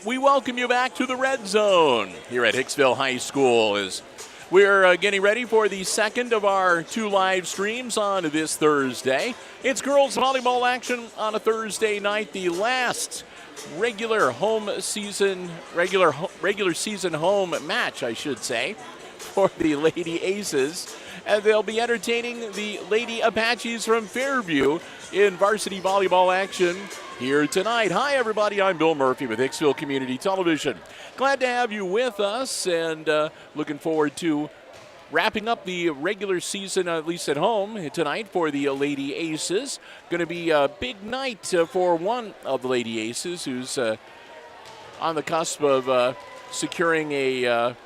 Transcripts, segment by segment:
We welcome you back to the Red Zone here at Hicksville High School as we're getting ready for the second of our two live streams on this Thursday. It's girls volleyball action on a Thursday night, the last regular season home match, I should say, for the Lady Aces. And they'll be entertaining the Lady Apaches from Fairview in varsity volleyball action here tonight. Hi, everybody. I'm Bill Murphy with Hicksville Community Television. Glad to have you with us and looking forward to wrapping up the regular season, at least at home, tonight for the Lady Aces. Going to be a big night for one of the Lady Aces who's on the cusp of securing a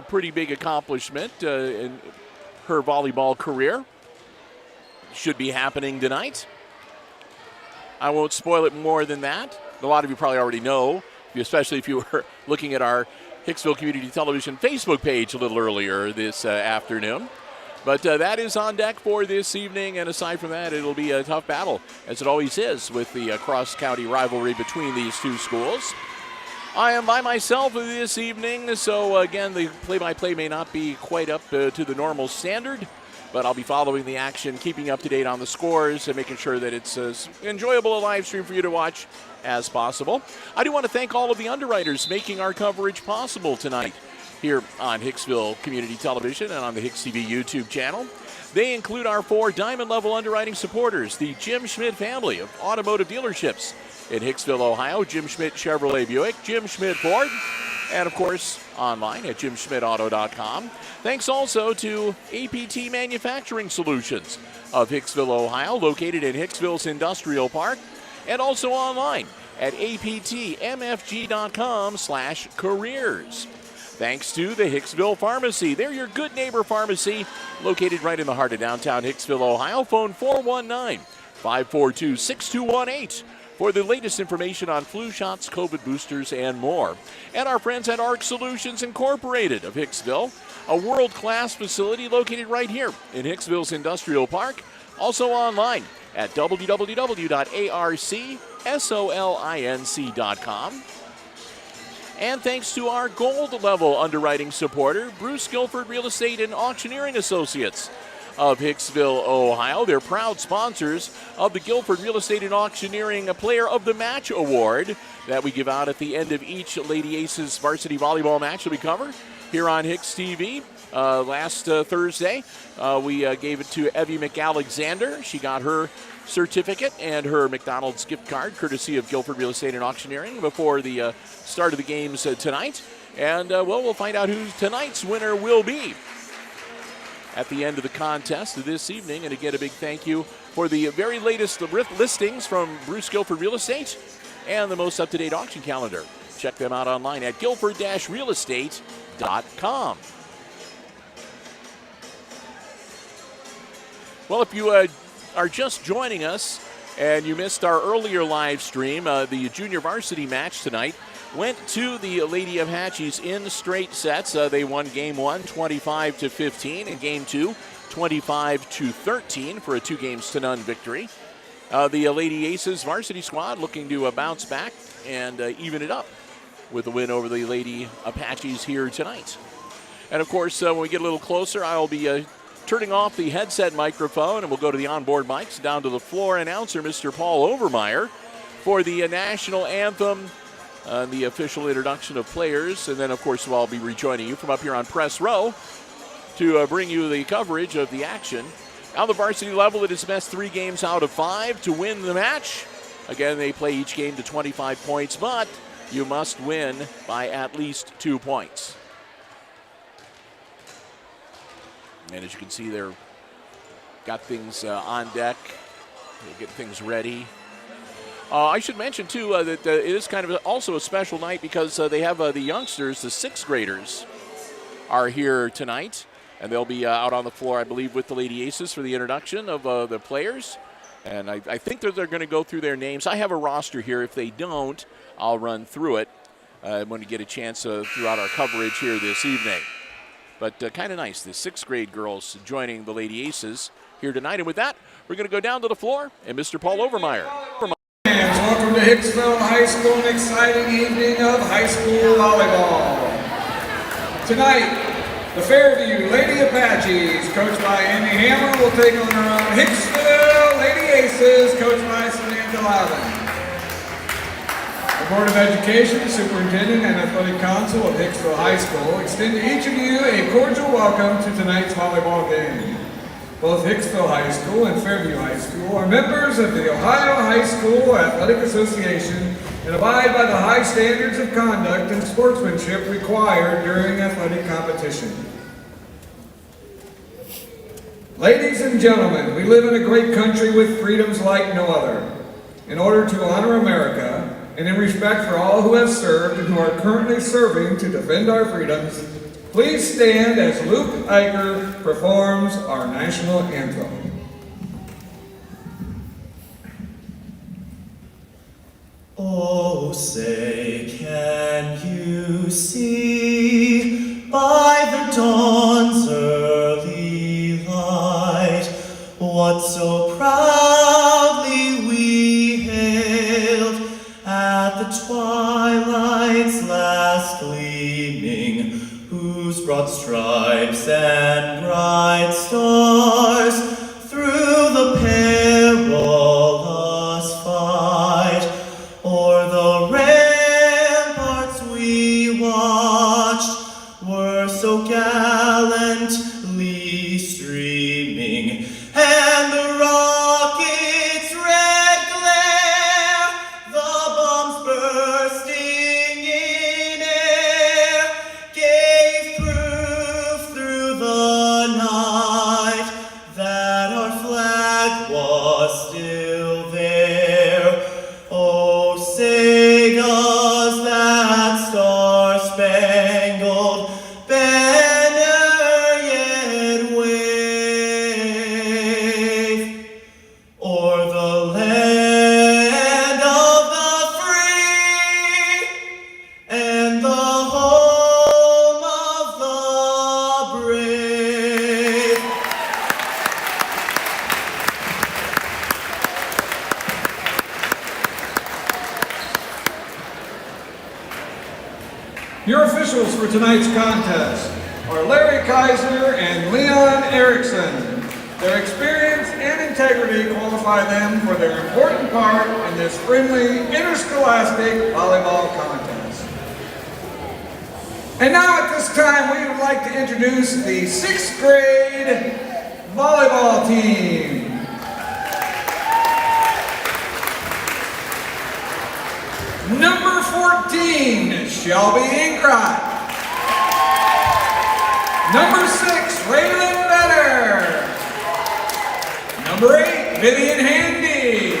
pretty big accomplishment in her volleyball career. Should be happening tonight. I won't spoil it more than that. A lot of you probably already know, especially if you were looking at our Hicksville Community Television Facebook page a little earlier this afternoon. But that is on deck for this evening, and aside from that, it'll be a tough battle, as it always is with the cross-county rivalry between these two schools. I am by myself this evening, so again, the play-by-play may not be quite up to the normal standard, but I'll be following the action, keeping up to date on the scores, and making sure that it's as enjoyable a live stream for you to watch as possible. I do want to thank all of the underwriters making our coverage possible tonight here on Hicksville Community Television and on the HIX-TV YouTube channel. They include our 4 diamond-level underwriting supporters, the Jim Schmidt family of automotive dealerships in Hicksville, Ohio, Jim Schmidt Chevrolet Buick, Jim Schmidt Ford, and of course, online at jimschmidtauto.com. Thanks also to APT Manufacturing Solutions of Hicksville, Ohio, located in Hicksville's Industrial Park, and also online at aptmfg.com/careers. Thanks to the Hicksville Pharmacy. They're your good neighbor pharmacy, located right in the heart of downtown Hicksville, Ohio. Phone 419-542-6218 for the latest information on flu shots, COVID boosters, and more. And our friends at ARC Solutions Incorporated of Hicksville, a world-class facility located right here in Hicksville's Industrial Park. Also online at www.arcsolinc.com. And thanks to our gold-level underwriting supporter, Bruce Guilford Real Estate and Auctioneering Associates of Hicksville, Ohio. They're proud sponsors of the Guilford Real Estate and Auctioneering Player of the Match Award that we give out at the end of each Lady Aces varsity volleyball match that we cover here on HIX-TV. Last Thursday, we gave it to Evie McAlexander. She got her certificate and her McDonald's gift card, courtesy of Guilford Real Estate and Auctioneering, before the start of the games tonight. And, we'll find out who tonight's winner will be at the end of the contest this evening. And again, a big thank you for the very latest listings from Bruce Guilford Real Estate and the most up-to-date auction calendar. Check them out online at guilford-realestate.com. Well, if you are just joining us and you missed our earlier live stream, the junior varsity match tonight went to the Lady Apaches in straight sets. They won game 1, 25-15, and game 2, 25-13 for a 2-0 victory. The Lady Aces varsity squad looking to bounce back and even it up with a win over the Lady Apaches here tonight. And of course, when we get a little closer, I'll be turning off the headset microphone, and we'll go to the onboard mics, down to the floor announcer, Mr. Paul Overmeyer, for the national anthem, the official introduction of players. And then, of course, I'll be rejoining you from up here on Press Row to bring you the coverage of the action. On the varsity level, it is best 3 games out of 5 to win the match. Again, they play each game to 25 points, but you must win by at least 2 points. And as you can see, they're got things on deck. They're getting things ready. I should mention, too, that it is kind of also a special night because they have the youngsters, the 6th graders, are here tonight. And they'll be out on the floor, I believe, with the Lady Aces for the introduction of the players. And I think that they're going to go through their names. I have a roster here. If they don't, I'll run through it when we get a chance throughout our coverage here this evening. But kind of nice, the 6th grade girls joining the Lady Aces here tonight. And with that, we're going to go down to the floor and Mr. Paul Overmeyer. And welcome welcome to Hicksville High School, an exciting evening of high school volleyball. Tonight, the Fairview Lady Apaches, coached by Amy Hammer, will take on their own Hicksville Lady Aces, coached by Samantha Lavin. The Board of Education, Superintendent, and Athletic Council of Hicksville High School extend to each of you a cordial welcome to tonight's volleyball game. Both Hicksville High School and Fairview High School are members of the Ohio High School Athletic Association and abide by the high standards of conduct and sportsmanship required during athletic competition. Ladies and gentlemen, we live in a great country with freedoms like no other. In order to honor America, and in respect for all who have served and who are currently serving to defend our freedoms, please stand as Luke Eicher performs our national anthem. Oh, say, can you see by the dawn's early light what so proudly we hailed at the twilight's last gleaming, whose broad stripes and bright stars through the perilous fight o'er the ramparts we watched were so gallantly streaming, and the rockets' red glare, the bombs bursting in air, gave proof through the night that our flag was still there. Oh, say does that star-spangled banner yet wave o'er the land of the free and the home of the brave? Your officials for tonight's contest are Larry Kaiser and Leon Erickson. Their experience and integrity qualify them for their important part in this friendly interscholastic volleyball contest. And now at this time, we would like to introduce the 6th grade volleyball team. Number 14, Shelby Inkrot. Number 6, Raylan Vetter. Number 8, Vivian Handy.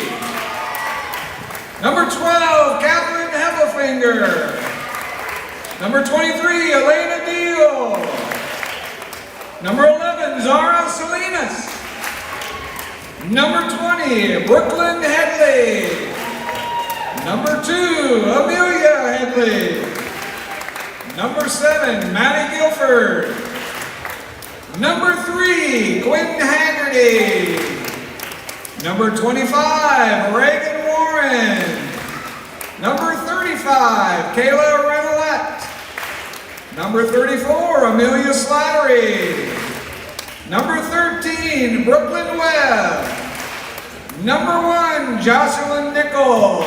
Number 12, Catherine Heffelfinger. Number 23, Elena Deal. Number 11, Zara Salinas. Number 20, Brooklyn Headley. Number 2, Amelia Headley. Number 7, Maddie Guilford. Number 3, Quinn Haggerty. Number 25, Reagan Warren. Number 35, Kayla Renolette. Number 34, Amelia Slattery. Number 13, Brooklyn Webb. Number 1, Jocelyn Nichols.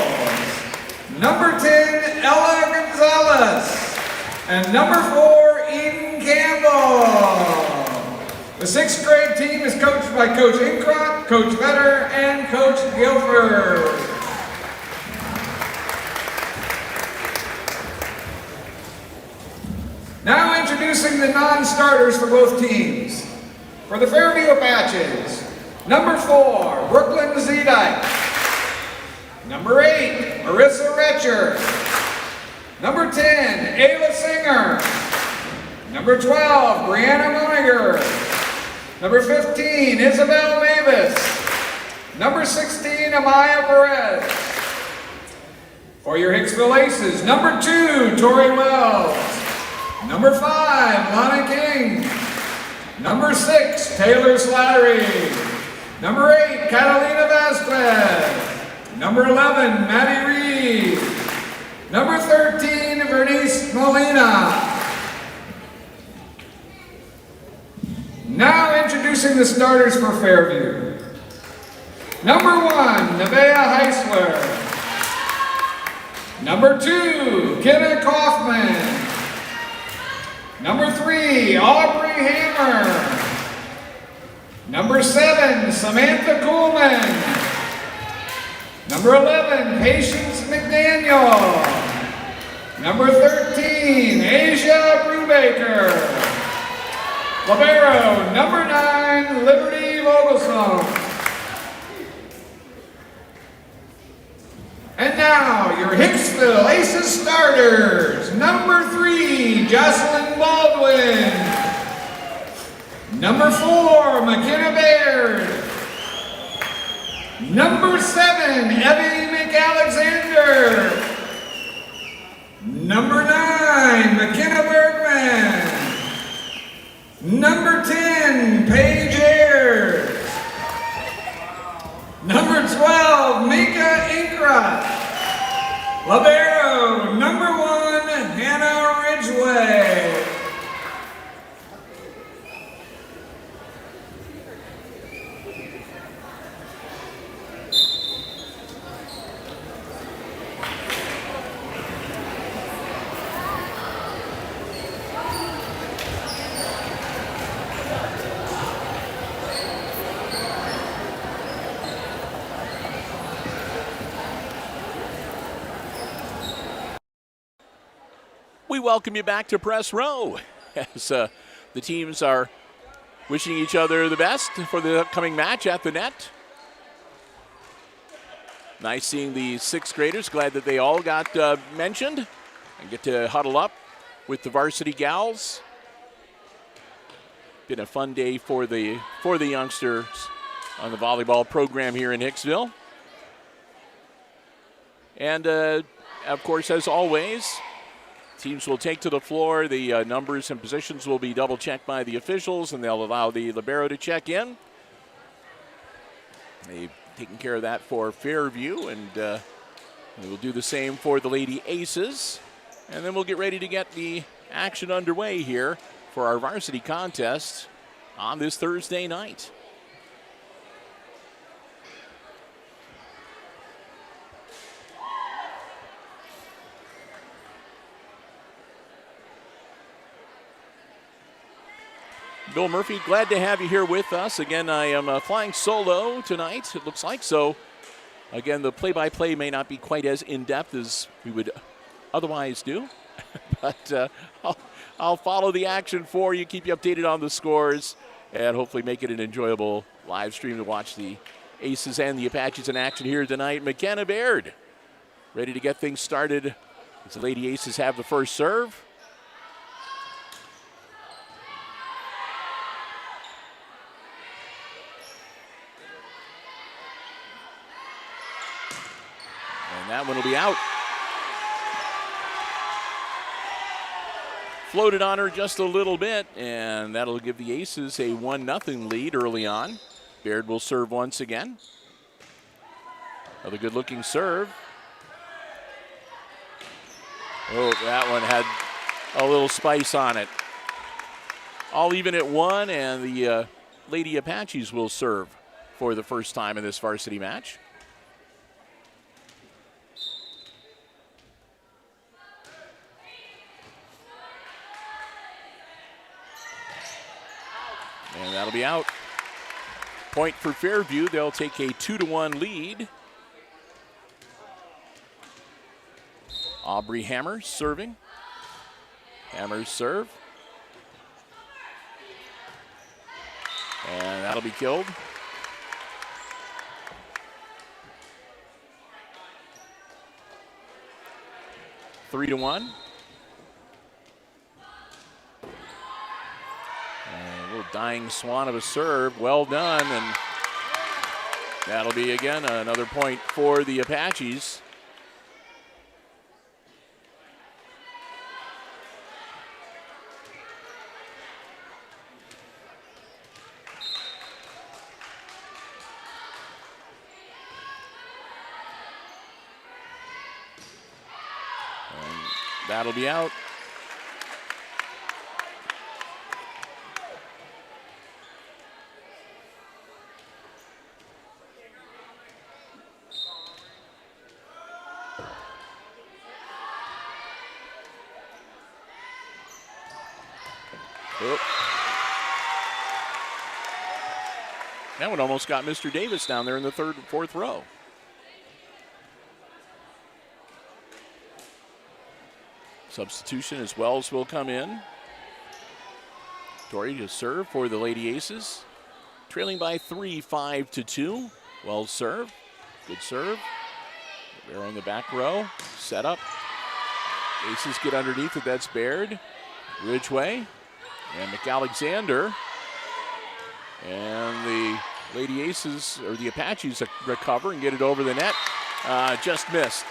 Number 10, Ella Gonzalez. And number 4, Eden Campbell. The 6th grade team is coached by Coach Inkrot, Coach Vetter, and Coach Guilford. Now introducing the non-starters for both teams. For the Fairview Apaches, number 4, Brooklyn Zedike. Number 8, Marissa Retcher. Number 10, Ayla Singer. Number 12, Brianna Moniger. Number 15, Isabel Mavis. Number 16, Amaya Perez. For your Hicksville Aces, number 2, Tori Wells. Number 5, Lana King. Number 6, Taylor Slattery. Number 8, Catalina Vasquez. Number 11, Maddie Reed. Number 13, Vernice Molina. Now introducing the starters for Fairview. Number 1, Nevaeh Heisler. Number 2, Kenna Kaufman. Number 3, Aubrey Hammer. Number 7, Samantha Coolman. Number 11, Patience McDaniel. Number 13, Asia Brubaker. Libero, number 9, Liberty Vogelsong. And now, your Hicksville Aces starters. Number 3, Jocelyn Baldwin. Number 4, McKenna Baird. Number 7, Evie McAlexander. Number 9, McKenna Bergman. Number 10, Paige Ayers. Number 12, Mika Inkra. Libero, number 1, Hannah Ridgway. We welcome you back to Press Row as the teams are wishing each other the best for the upcoming match at the net. Nice seeing the sixth graders. Glad that they all got mentioned and get to huddle up with the varsity gals. Been a fun day for the youngsters on the volleyball program here in Hicksville. And of course, as always, teams will take to the floor. The numbers and positions will be double checked by the officials, and they'll allow the libero to check in. They've taken care of that for Fairview, and they will do the same for the Lady Aces. And then we'll get ready to get the action underway here for our varsity contest on this Thursday night. Bill Murphy, glad to have you here with us. Again, I am flying solo tonight, it looks like. So, again, the play-by-play may not be quite as in-depth as we would otherwise do. But I'll follow the action for you, keep you updated on the scores, and hopefully make it an enjoyable live stream to watch the Aces and the Apaches in action here tonight. McKenna Baird ready to get things started as the Lady Aces have the first serve. That one will be out. Floated on her just a little bit, and that'll give the Aces a 1-0 lead early on. Baird will serve once again. Another good-looking serve. Oh, that one had a little spice on it. All even at 1, and the Lady Apaches will serve for the first time in this varsity match. And that'll be out. Point for Fairview. They'll take a 2-1 lead. Aubrey Hammer serving. Hammer's serve. And that'll be killed. Three to 1. Dying swan of a serve, well done, and that'll be again another point for the Apaches. That'll be out. Oop. That one almost got Mr. Davis down there in the third and fourth row. Substitution as Wells will come in. Torrey to serve for the Lady Aces. Trailing by 3, 5-2. Wells serve. Good serve. They're in the back row. Set up. Aces get underneath it. That's Baird. Ridgway. And McAlexander. And the Lady Aces, or the Apaches, recover and get it over the net. Just missed.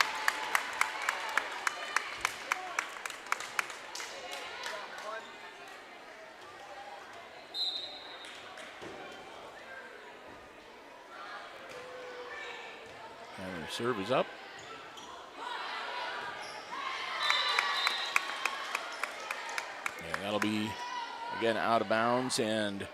And their serve is up. And that'll be, again, out of bounds, and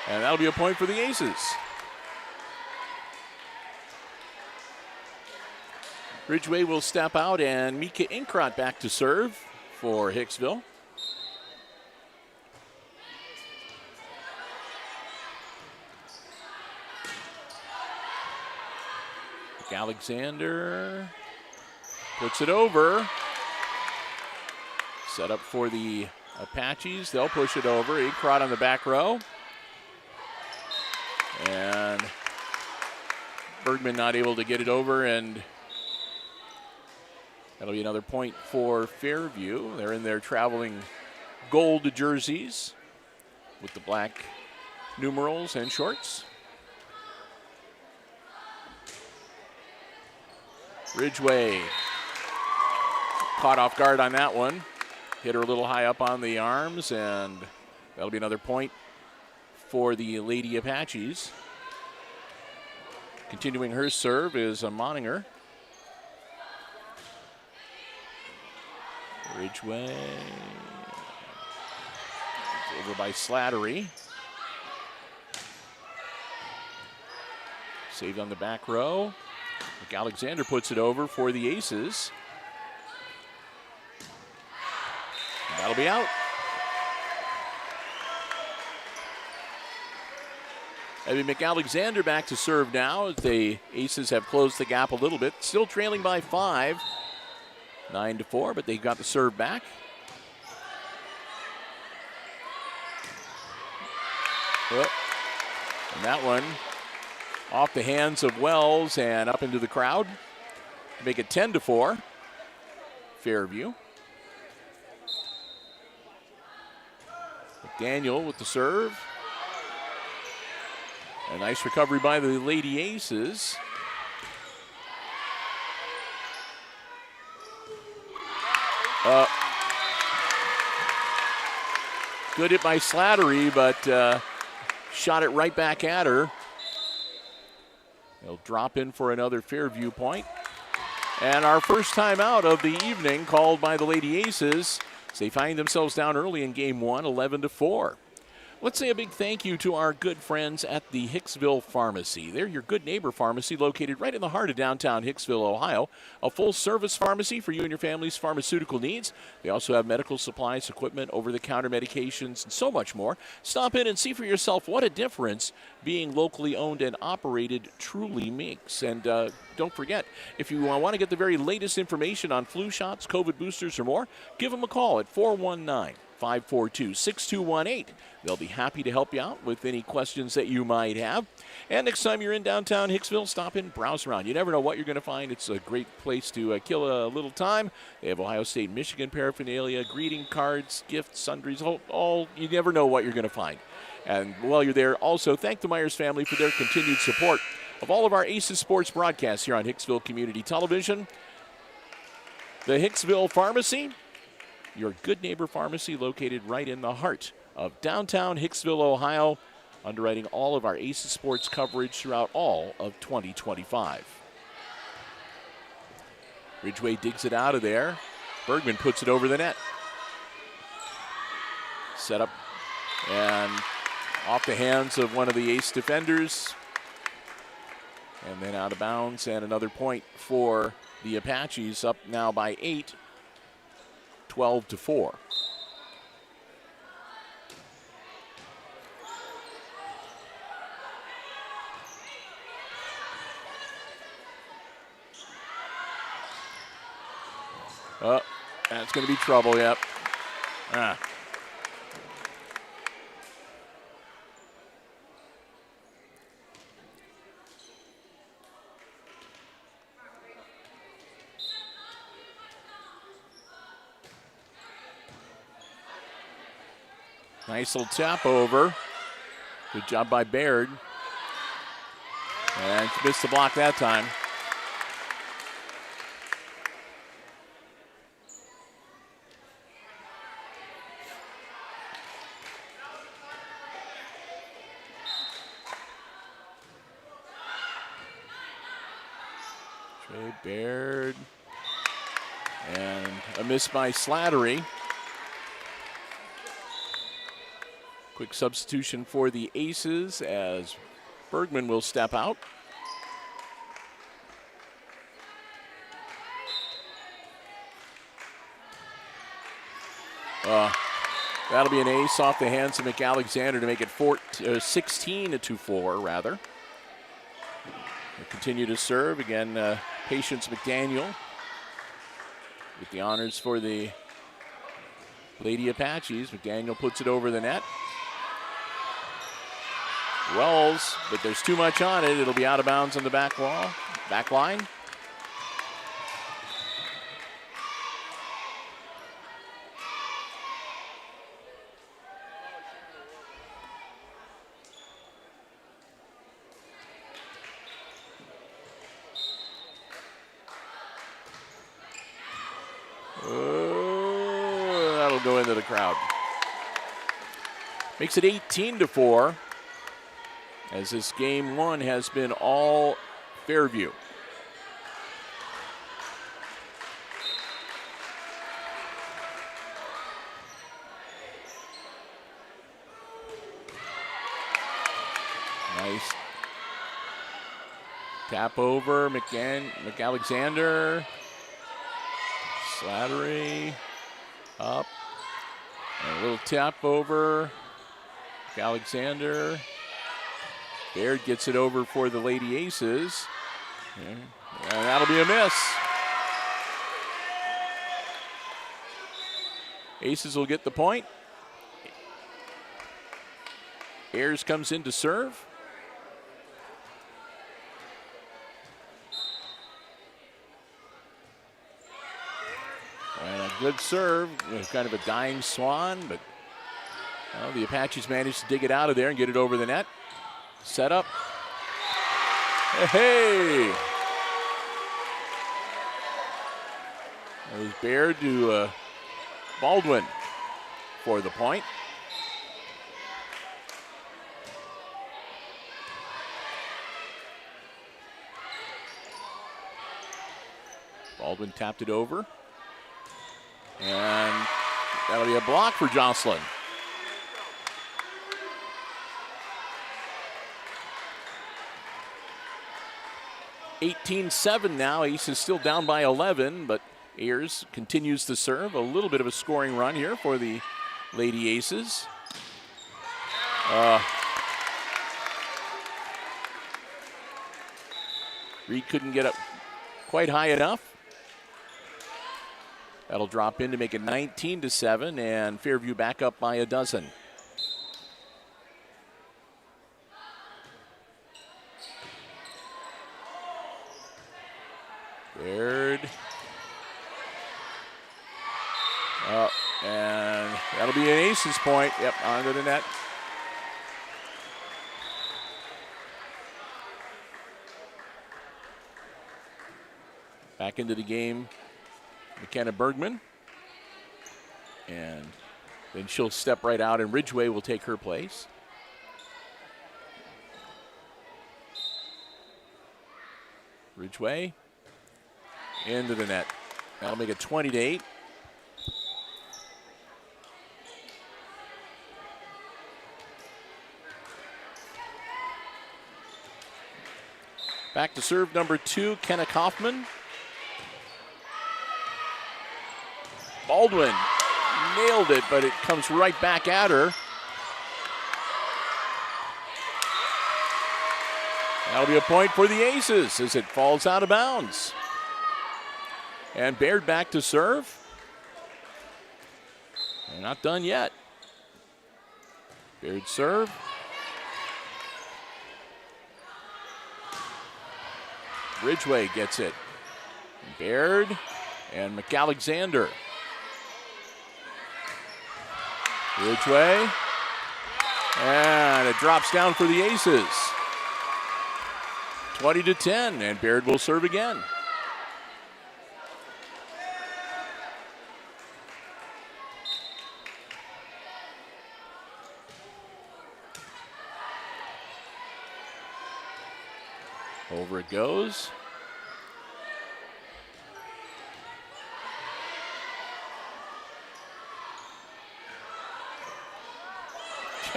that'll be a point for the Aces. Ridgway will step out, and Mika Inkrot back to serve for Hicksville. Alexander puts it over. Set up for the Apaches. They'll push it over. Inkrot on the back row. And Bergman not able to get it over, and that'll be another point for Fairview. They're in their traveling gold jerseys with the black numerals and shorts. Ridgway caught off guard on that one. Hit her a little high up on the arms, and that'll be another point for the Lady Apaches. Continuing her serve is Moninger. Ridgway over by Slattery. Saved on the back row. Alexander puts it over for the Aces. And that'll be out. Evan McAlexander back to serve now as the Aces have closed the gap a little bit. Still trailing by 5, 9-4, but they got the serve back. Oh. And that one off the hands of Wells and up into the crowd. Make it 10-4. Fairview. McDaniel with the serve. A nice recovery by the Lady Aces. Good hit by Slattery, but shot it right back at her. They'll drop in for another Fairview point. And our first timeout of the evening called by the Lady Aces. They find themselves down early in game 1, 11-4. Let's say a big thank you to our good friends at the Hicksville Pharmacy. They're your good neighbor pharmacy located right in the heart of downtown Hicksville, Ohio. A full-service pharmacy for you and your family's pharmaceutical needs. They also have medical supplies, equipment, over-the-counter medications, and so much more. Stop in and see for yourself what a difference being locally owned and operated truly makes. And don't forget, if you want to get the very latest information on flu shots, COVID boosters, or more, give them a call at 419-542-6218. They'll be happy to help you out with any questions that you might have. And next time you're in downtown Hicksville, stop in, browse around. You never know what you're going to find. It's a great place to kill a little time. They have Ohio State, Michigan paraphernalia, greeting cards, gifts, sundries, all. You never know what you're going to find. And while you're there, also thank the Myers family for their continued support of all of our Aces sports broadcasts here on Hicksville Community Television. The Hicksville Pharmacy, your good neighbor pharmacy located right in the heart of downtown Hicksville, Ohio. underwriting all of our Aces sports coverage throughout all of 2025. Ridgway digs it out of there. Bergman puts it over the net. Set up and off the hands of one of the Ace defenders. And then out of bounds, and another point for the Apaches, up now by 8, 12-4. Oh, that's going to be trouble, yep. Nice little tap over. Good job by Baird. And she missed the block that time. Trey Baird. And a miss by Slattery. Quick substitution for the Aces as Bergman will step out. That'll be an ace off the hands of McAlexander to make it 16-4 rather. We'll continue to serve again. Patience McDaniel with the honors for the Lady Apaches. McDaniel puts it over the net. Wells, but there's too much on it. It'll be out of bounds on the back line. Oh, that'll go into the crowd. Makes it 18-4. As this game one has been all Fairview. Nice tap over, McAlexander. Slattery up. And a little tap over, McAlexander. Baird gets it over for the Lady Aces. And that'll be a miss. Aces will get the point. Ayers comes in to serve. And a good serve. Kind of a dying swan, but well, the Apaches managed to dig it out of there and get it over the net. Set up. Hey! That was Baird to Baldwin for the point. Baldwin tapped it over. And that'll be a block for Jocelyn. 18-7 now. Ace is still down by 11, but Ayers continues to serve. A little bit of a scoring run here for the Lady Aces. Reed couldn't get up quite high enough. That'll drop in to make it 19-7, and Fairview back up by a dozen. Baird. And that'll be an Aces point. Yep, onto the net. Back into the game, McKenna Bergman. And then she'll step right out, and Ridgway will take her place. Ridgeway into the net. That'll make it 20-8. Back to serve number 2, Kenna Kaufman. Baldwin nailed it, but it comes right back at her. That'll be a point for the Aces as it falls out of bounds. And Baird back to serve. They're not done yet. Baird serve. Ridgeway gets it. Baird and McAlexander. Ridgeway. And it drops down for the Aces. 20-10, and Baird will serve again. Over it goes.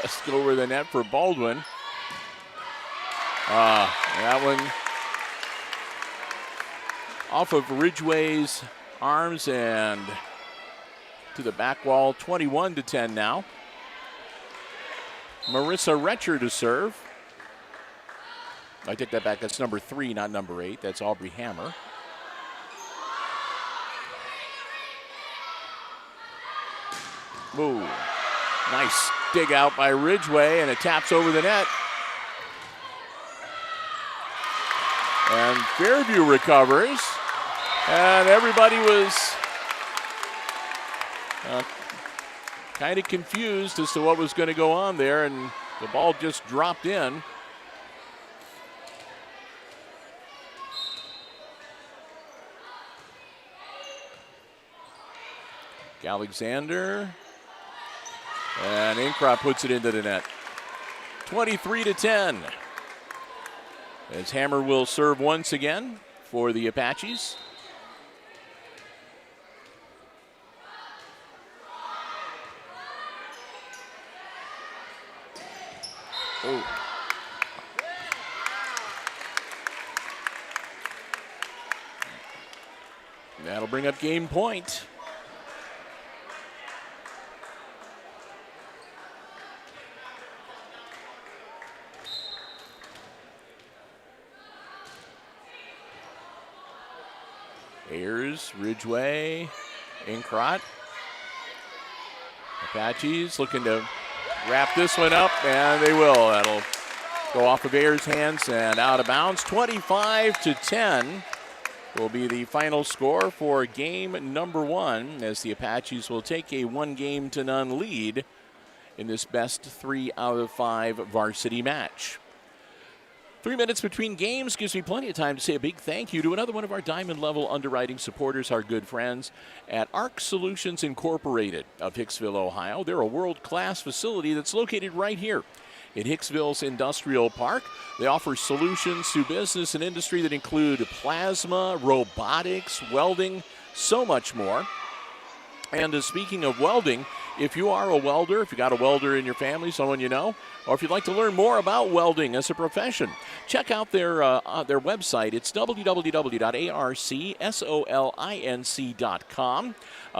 Just over the net for Baldwin. That one off of Ridgeway's arms and to the back wall. 21-10 now. Marissa Retcher to serve. I take that back. That's number 3, not number 8. That's Aubrey Hammer. Ooh, nice dig out by Ridgeway, and it taps over the net. And Fairview recovers, and everybody was kind of confused as to what was going to go on there, and the ball just dropped in. Alexander, and Inkra puts it into the net. 23-10. As Hammer will serve once again for the Apaches. Oh. That'll bring up game point. Ayers, Ridgeway, Inkrot. Apaches looking to wrap this one up, and they will. That'll go off of Ayers' hands and out of bounds. 25-10 will be the final score for game number 1, as the Apaches will take a 1-0 lead in this best 3 out of 5 varsity match. 3 minutes between games gives me plenty of time to say a big thank you to another one of our diamond level underwriting supporters, our good friends at ARC Solutions Incorporated of Hicksville, Ohio. They're a world-class facility that's located right here in Hicksville's Industrial Park. They offer solutions to business and industry that include plasma, robotics, welding, so much more. And speaking of welding, if you are a welder, if you got a welder in your family, someone you know, or if you'd like to learn more about welding as a profession, check out their website. It's www.arcsolinc.com.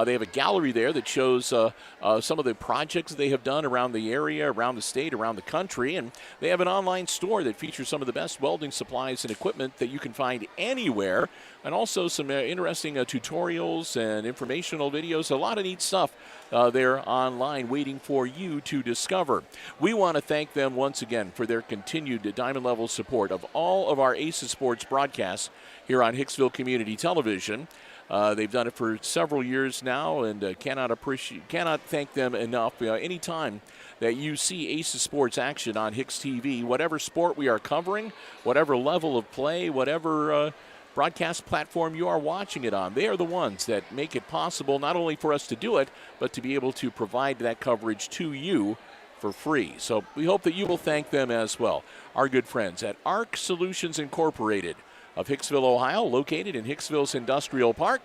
They have a gallery there that shows some of the projects they have done around the area, around the state, around the country. And they have an online store that features some of the best welding supplies and equipment that you can find anywhere. And also some interesting tutorials and informational videos. A lot of neat stuff there online waiting for you to discover. We want to thank them once again for their continued diamond level support of all of our Aces Sports broadcasts here on Hicksville Community Television. They've done it for several years now, and cannot thank them enough. Anytime that you see Aces Sports action on HIX-TV, whatever sport we are covering, whatever level of play, whatever broadcast platform you are watching it on, they are the ones that make it possible not only for us to do it, but to be able to provide that coverage to you for free. So we hope that you will thank them as well. Our good friends at ARC Solutions Incorporated of Hicksville, Ohio, located in Hicksville's Industrial Park,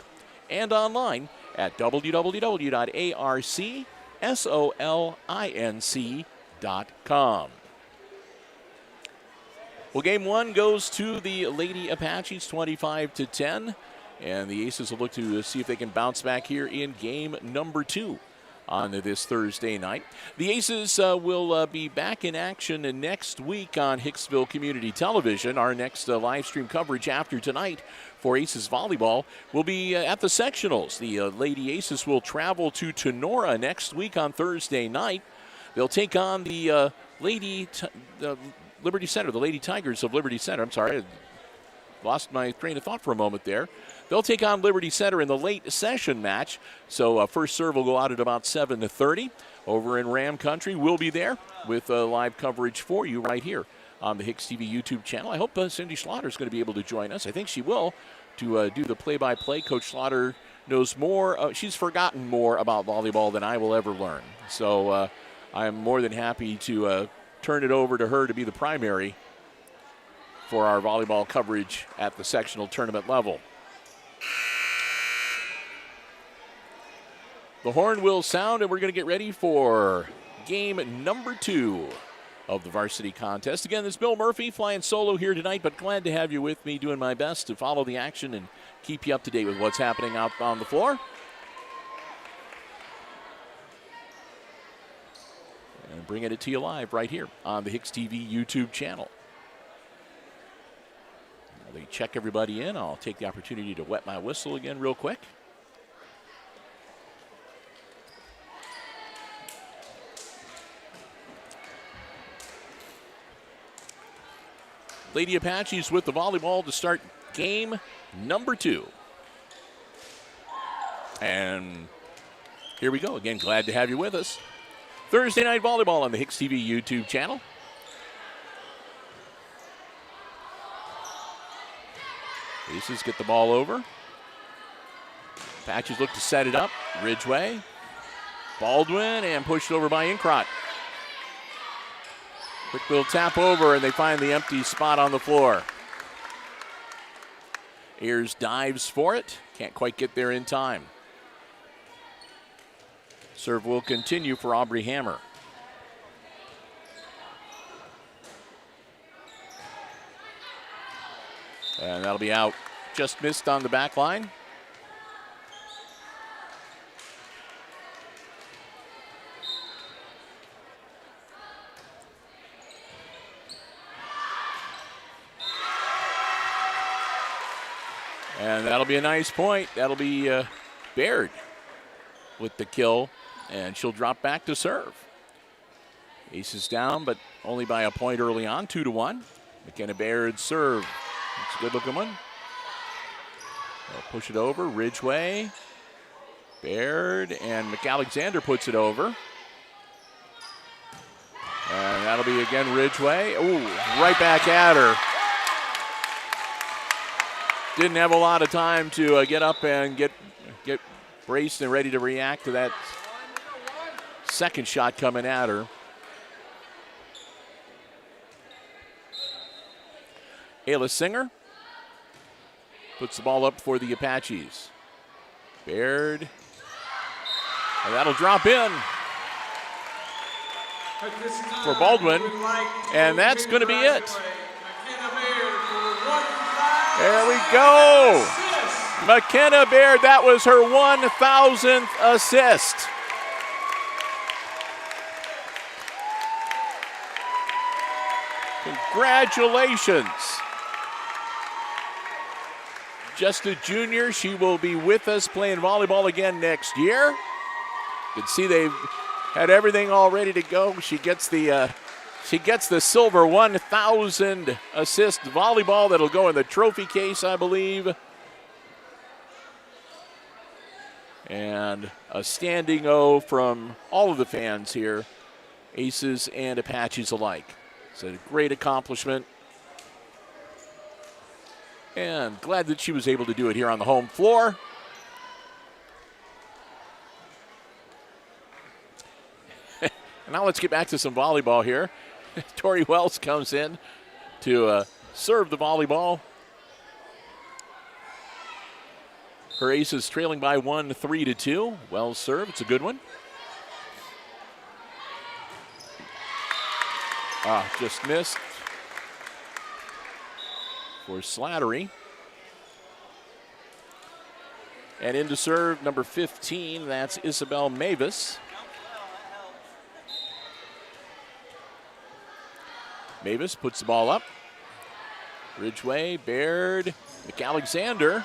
and online at www.arcsolinc.com. Well, game one goes to the Lady Apaches 25-10, and the Aces will look to see if they can bounce back here in game number two on this Thursday night. The Aces will be back in action next week on Hicksville Community Television. Our next live stream coverage after tonight for Aces Volleyball will be at the sectionals. The Lady Aces will travel to Tenora next week on Thursday night. They'll take on the Liberty Center, the Lady Tigers of Liberty Center. I'm sorry, I lost my train of thought for a moment there. They'll take on Liberty Center in the late session match. So first serve will go out at about 7:30 over in Ram Country. We'll be there with live coverage for you right here on the HIX-TV YouTube channel. I hope Cindy Slaughter is going to be able to join us. I think she will, to do the play-by-play. Coach Slaughter knows more. She's forgotten more about volleyball than I will ever learn. So I'm more than happy to turn it over to her to be the primary for our volleyball coverage at the sectional tournament level. The horn will sound, and we're going to get ready for game number two of the varsity contest. Again, this is Bill Murphy flying solo here tonight, but glad to have you with me, doing my best to follow the action and keep you up to date with what's happening out on the floor. And bringing it to you live right here on the HIX-TV YouTube channel. Now they check everybody in. I'll take the opportunity to wet my whistle again real quick. Lady Apaches with the volleyball to start game number two. And here we go. Again, glad to have you with us. Thursday night volleyball on the HIX-TV YouTube channel. Aces get the ball over. Apaches look to set it up. Ridgeway. Baldwin, and pushed over by Inkrot. Quick little tap over, and they find the empty spot on the floor. Ayers dives for it. Can't quite get there in time. Serve will continue for Aubrey Hammer. And that'll be out. Just missed on the back line. And that'll be a nice point. That'll be Baird with the kill, and she'll drop back to serve. Aces down, but only by a point early on, 2-1. McKenna Baird serve. It's a good looking one. They'll push it over. Ridgeway, Baird, and McAlexander puts it over. And that'll be again Ridgeway. Ooh, right back at her. Didn't have a lot of time to get up and get braced and ready to react to that second shot coming at her. Ayla Singer puts the ball up for the Apaches. Baird. And that'll drop in for Baldwin. And that's going to be it. There we go. McKenna Baird, that was her 1,000th assist. Congratulations. Just a junior, she will be with us playing volleyball again next year. You can see they've had everything all ready to go. She gets the silver 1,000 assist volleyball that'll go in the trophy case, I believe. And a standing O from all of the fans here, Aces and Apaches alike. It's a great accomplishment. And glad that she was able to do it here on the home floor. Now let's get back to some volleyball here. Tori Wells comes in to serve the volleyball. Her Aces trailing by 1, 3-2. Well served. It's a good one. Just missed for Slattery. And into serve, number 15, that's Isabel Mavis. Mavis puts the ball up. Ridgeway, Baird, McAlexander.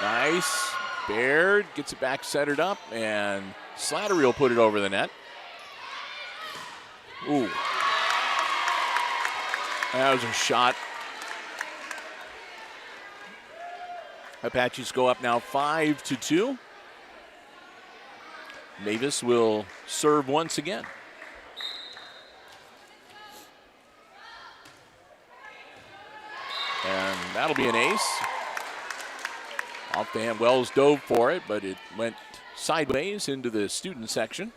Nice. Baird gets it back centered up, and Slattery will put it over the net. Ooh. That was a shot. Apaches go up now 5-2. Mavis will serve once again. And that'll be an ace. Off the hand, Wells dove for it, but it went sideways into the student section.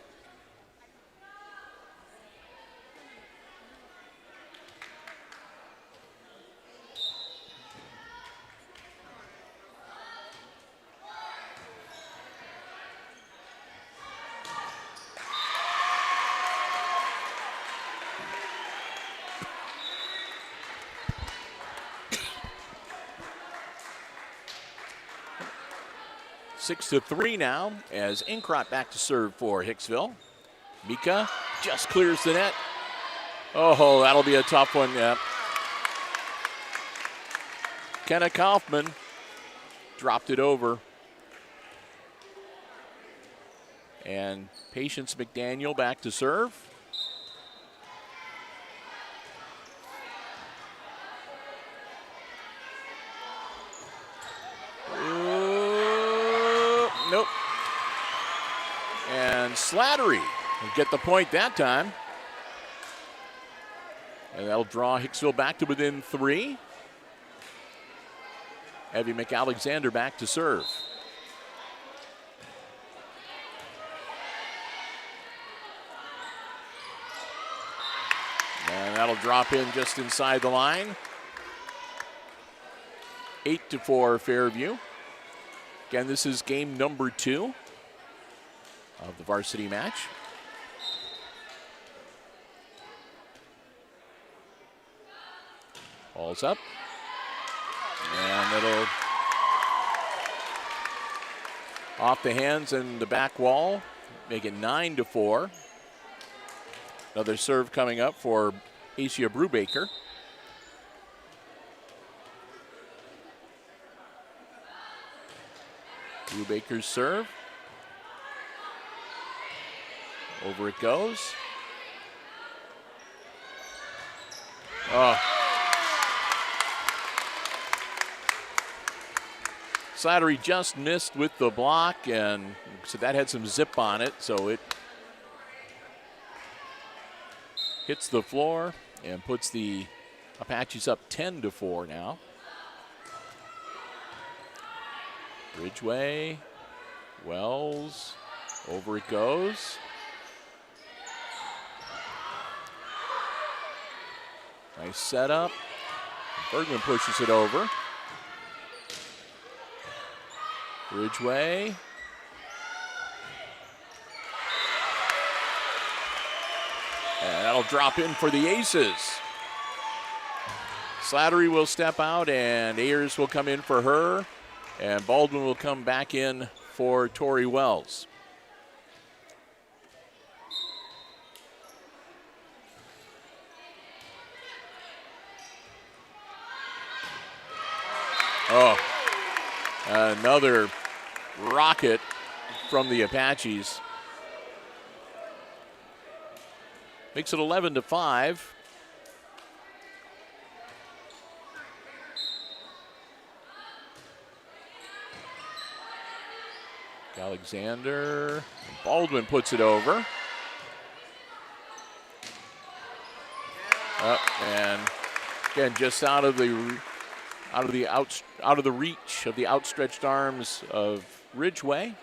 Six to 3 now as Inkrot back to serve for Hicksville. Mika just clears the net. Oh, that'll be a tough one, yeah. Kenna Kaufman dropped it over. And Patience McDaniel back to serve. Nope. And Slattery will get the point that time. And that'll draw Hicksville back to within 3. Evie McAlexander back to serve. And that'll drop in just inside the line. 8-4 Fairview. Again, this is game number 2 of the varsity match. Ball's up. And it'll off the hands and the back wall, make it 9-4. Another serve coming up for Asia Brubaker. Brubaker's serve. Over it goes. Oh. Slattery just missed with the block, and so that had some zip on it, so it hits the floor and puts the Apaches up 10-4 now. Ridgeway, Wells, over it goes. Nice setup. Bergman pushes it over. Ridgeway. And that'll drop in for the Aces. Slattery will step out and Ayers will come in for her. And Baldwin will come back in for Tori Wells. Oh, another rocket from the Apaches. Makes it 11-5. Alexander. Baldwin puts it over. And again, just out of the reach of the outstretched arms of Ridgeway.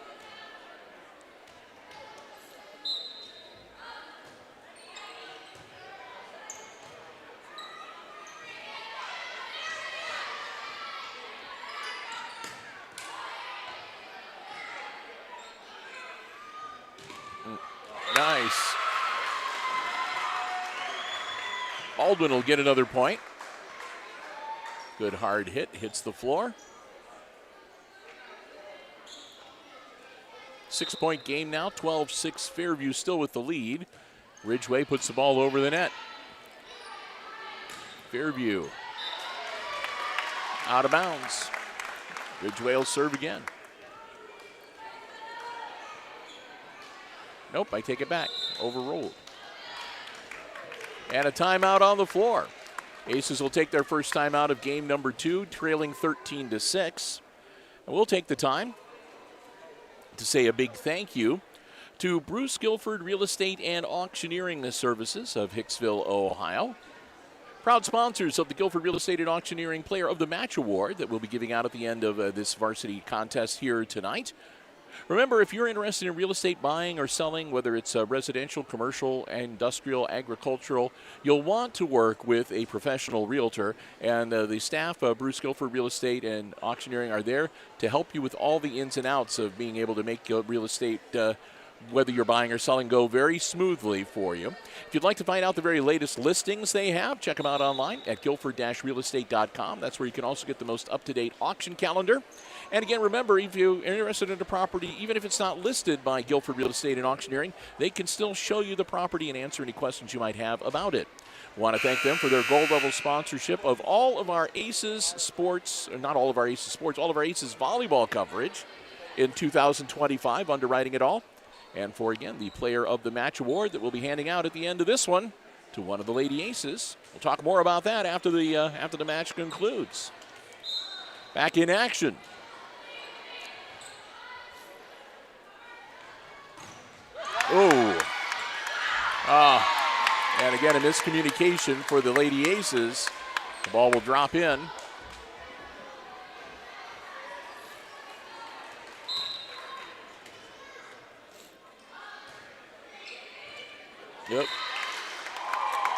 Nice. Baldwin will get another point. Good hard hit, hits the floor. 6-point game now, 12-6 Fairview still with the lead. Ridgeway puts the ball over the net. Fairview out of bounds. Ridgeway will serve again. Nope, I take it back. Overruled. And a timeout on the floor. Aces will take their first timeout of game number 2, trailing 13-6. And we'll take the time to say a big thank you to Bruce Guilford Real Estate and Auctioneering Services of Hicksville, Ohio. Proud sponsors of the Guilford Real Estate and Auctioneering Player of the Match Award that we'll be giving out at the end of this varsity contest here tonight. Remember, if you're interested in real estate buying or selling, whether it's residential, commercial, industrial, agricultural, you'll want to work with a professional realtor. And the staff of Bruce Guilford Real Estate and Auctioneering are there to help you with all the ins and outs of being able to make real estate, whether you're buying or selling, go very smoothly for you. If you'd like to find out the very latest listings they have, check them out online at guilford-realestate.com. That's where you can also get the most up-to-date auction calendar. And again, remember, if you're interested in a property, even if it's not listed by Guilford Real Estate and Auctioneering, they can still show you the property and answer any questions you might have about it. Want to thank them for their gold level sponsorship of all of our Aces sports, or not all of our Aces sports, all of our Aces volleyball coverage in 2025, underwriting it all. And for, again, the Player of the Match Award that we'll be handing out at the end of this one to one of the Lady Aces. We'll talk more about that after the match concludes. Back in action. And again, a miscommunication for the Lady Aces. The ball will drop in. Yep.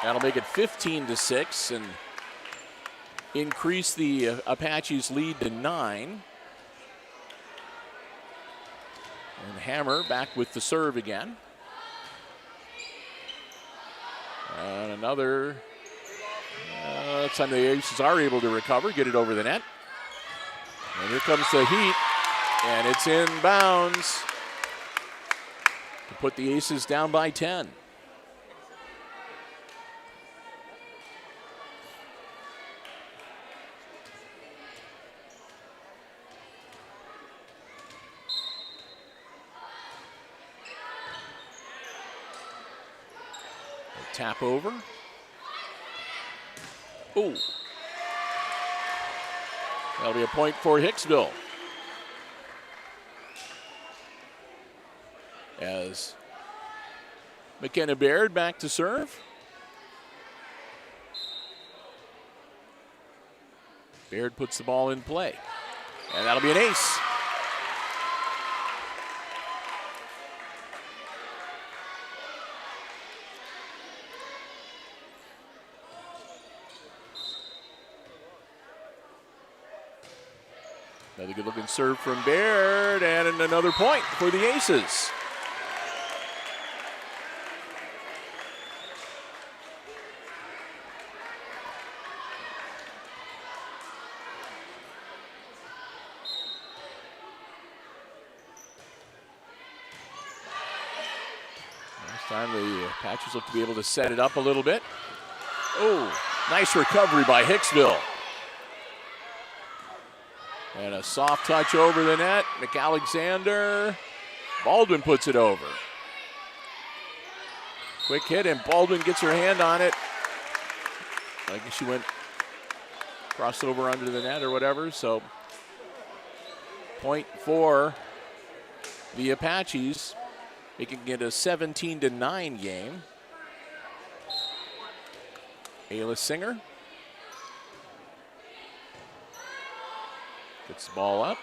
That'll make it 15-6 and increase the Apaches' lead to 9. And Hammer back with the serve again. And another. Time the Aces are able to recover, get it over the net. And here comes the heat, and it's in bounds to put the Aces down by 10. Tap over. Ooh. That'll be a point for Hicksville. As McKenna Baird back to serve. Baird puts the ball in play. And that'll be an ace. Another good-looking serve from Baird, and another point for the Aces. Last time the Apaches look to be able to set it up a little bit. Oh, nice recovery by Hicksville. And a soft touch over the net. McAlexander. Baldwin puts it over. Quick hit, and Baldwin gets her hand on it. I guess she went crossed over under the net or whatever. So, point for the Apaches. Making it a 17-9 game. Ayla Singer. Gets the ball up.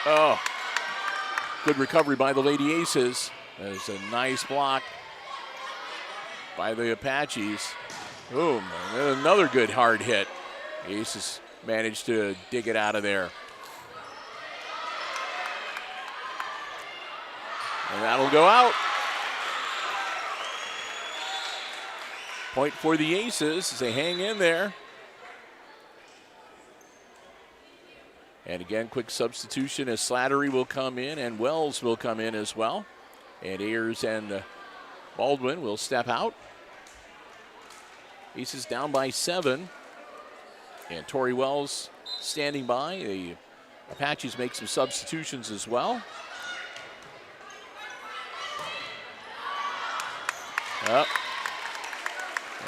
Oh, good recovery by the Lady Aces. There's a nice block by the Apaches. Boom, and another good hard hit. The Aces managed to dig it out of there. And that'll go out. Point for the Aces as they hang in there. And again, quick substitution as Slattery will come in and Wells will come in as well. And Ayers and Baldwin will step out. Aces down by 7. And Tori Wells standing by. The Apaches make some substitutions as well. Up.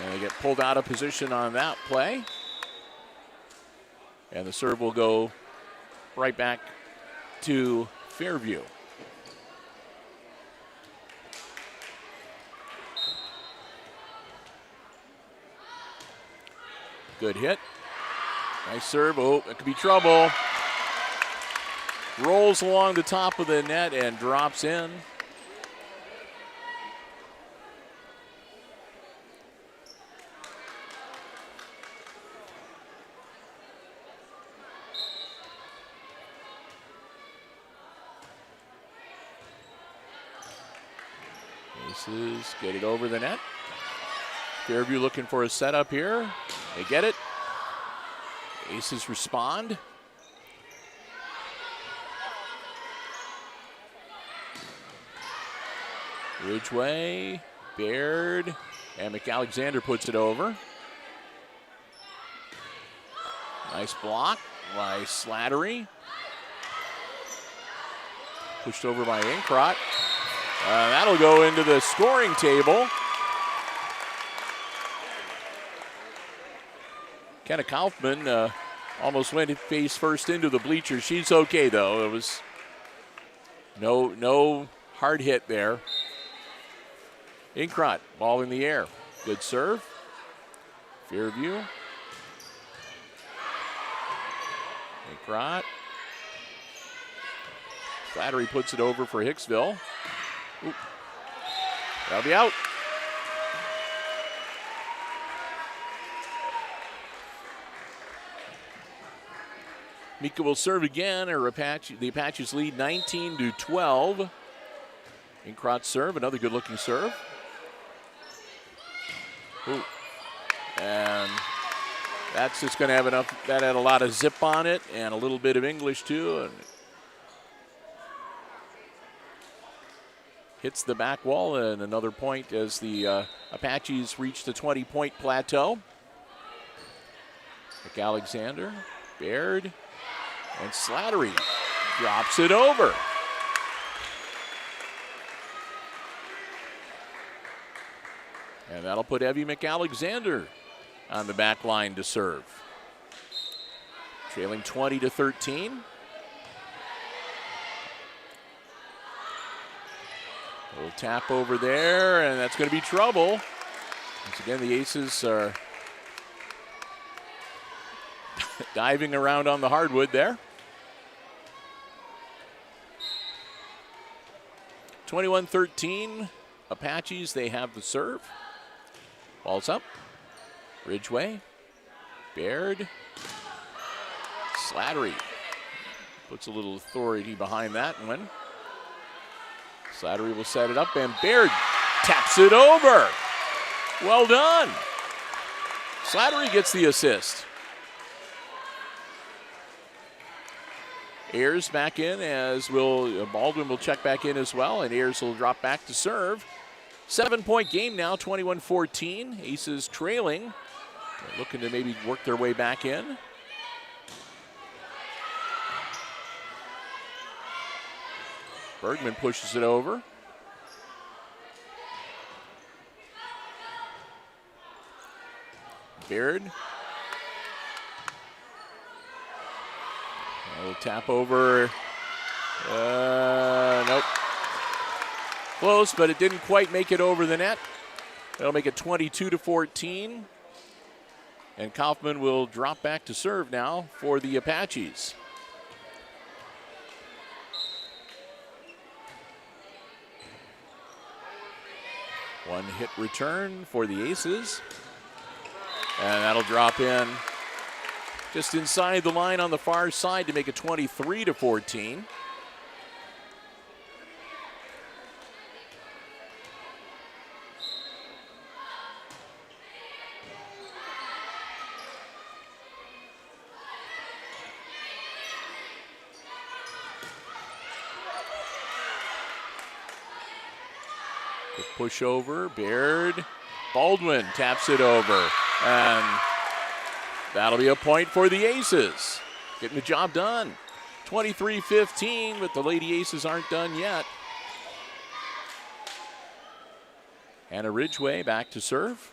And they get pulled out of position on that play. And the serve will go right back to Fairview. Good hit. Nice serve. Oh, it could be trouble. Rolls along the top of the net and drops in. Aces get it over the net. Fairview looking for a setup here. They get it. Aces respond. Ridgway, Baird, and McAlexander puts it over. Nice block by Slattery. Pushed over by Inkrot. That'll go into the scoring table. Kenna Kaufman almost went face first into the bleachers. She's okay, though. It was no hard hit there. Inkrot, ball in the air. Good serve. Fairview. Inkrot. Slattery puts it over for Hicksville. Oop. That'll be out. Mika will serve again. The Apaches lead 19-12. Inkrot serve, another good-looking serve. Ooh. And that's just going to have enough. That had a lot of zip on it and a little bit of English too. And hits the back wall, and another point as the Apaches reach the 20-point plateau. McAlexander, Baird, and Slattery drops it over. And that'll put Evie McAlexander on the back line to serve. Trailing 20-13. Little tap over there, and that's going to be trouble. Once again, the Aces are diving around on the hardwood there. 21-13, Apaches, they have the serve. Ball's up. Ridgway, Baird, Slattery puts a little authority behind that one. Slattery will set it up, and Baird taps it over. Well done. Slattery gets the assist. Ayers back in, as will Baldwin will check back in as well, and Ayers will drop back to serve. 7-point game now, 21-14. Aces trailing. They're looking to maybe work their way back in. Bergman pushes it over. Baird. A tap over. Nope. Close, but it didn't quite make it over the net. That'll make it 22-14. And Kaufman will drop back to serve now for the Apaches. One hit return for the Aces. And that'll drop in just inside the line on the far side to make it 23-14. The push over, Baird. Baldwin taps it over. And that'll be a point for the Aces. Getting the job done. 23-15, but the Lady Aces aren't done yet. Hannah Ridgway back to serve.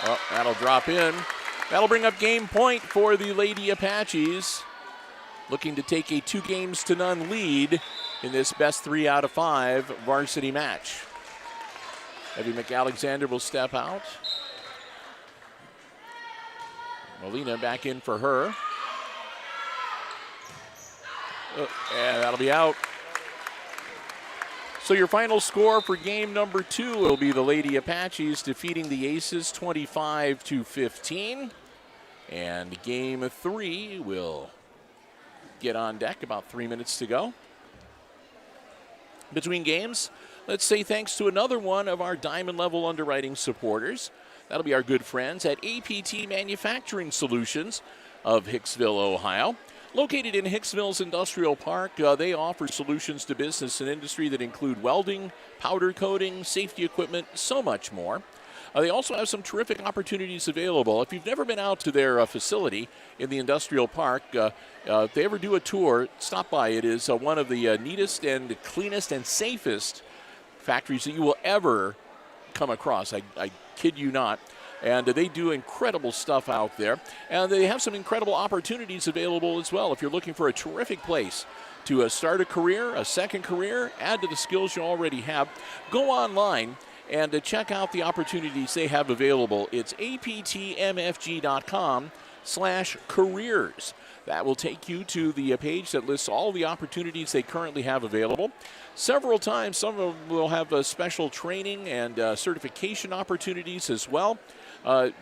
Oh, that'll drop in. That'll bring up game point for the Lady Apaches. Looking to take a 2-0 lead in this best 3 out of 5 varsity match. Evie McAlexander will step out. Molina back in for her. Oh, and that'll be out. So your final score for game number 2 will be the Lady Apaches defeating the Aces 25-15. And game 3 will get on deck, about 3 minutes to go. Between games, let's say thanks to another one of our diamond level underwriting supporters. That'll be our good friends at APT Manufacturing Solutions of Hicksville, Ohio. Located in Hicksville's Industrial Park, they offer solutions to business and industry that include welding, powder coating, safety equipment, so much more. They also have some terrific opportunities available. If you've never been out to their facility in the Industrial Park, if they ever do a tour, stop by. It is one of the neatest and cleanest and safest factories that you will ever come across. I kid you not. And they do incredible stuff out there. And they have some incredible opportunities available as well. If you're looking for a terrific place to start a career, a second career, add to the skills you already have, go online and check out the opportunities they have available. It's aptmfg.com/careers. That will take you to the page that lists all the opportunities they currently have available. Several times, some of them will have special training and certification opportunities as well.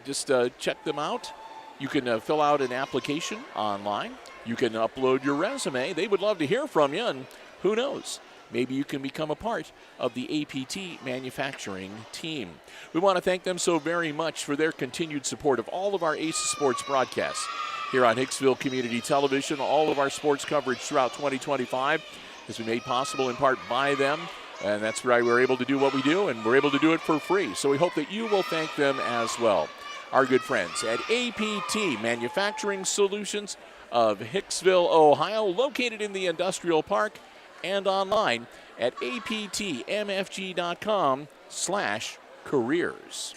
Just check them out. You can fill out an application online. You can upload your resume. They would love to hear from you, and who knows? Maybe you can become a part of the APT manufacturing team. We want to thank them so very much for their continued support of all of our Aces Sports broadcasts here on Hicksville Community Television. All of our sports coverage throughout 2025 has been made possible in part by them, and that's why we're able to do what we do, and we're able to do it for free. So we hope that you will thank them as well. Our good friends at APT Manufacturing Solutions of Hicksville, Ohio, located in the Industrial Park, and online at aptmfg.com/careers.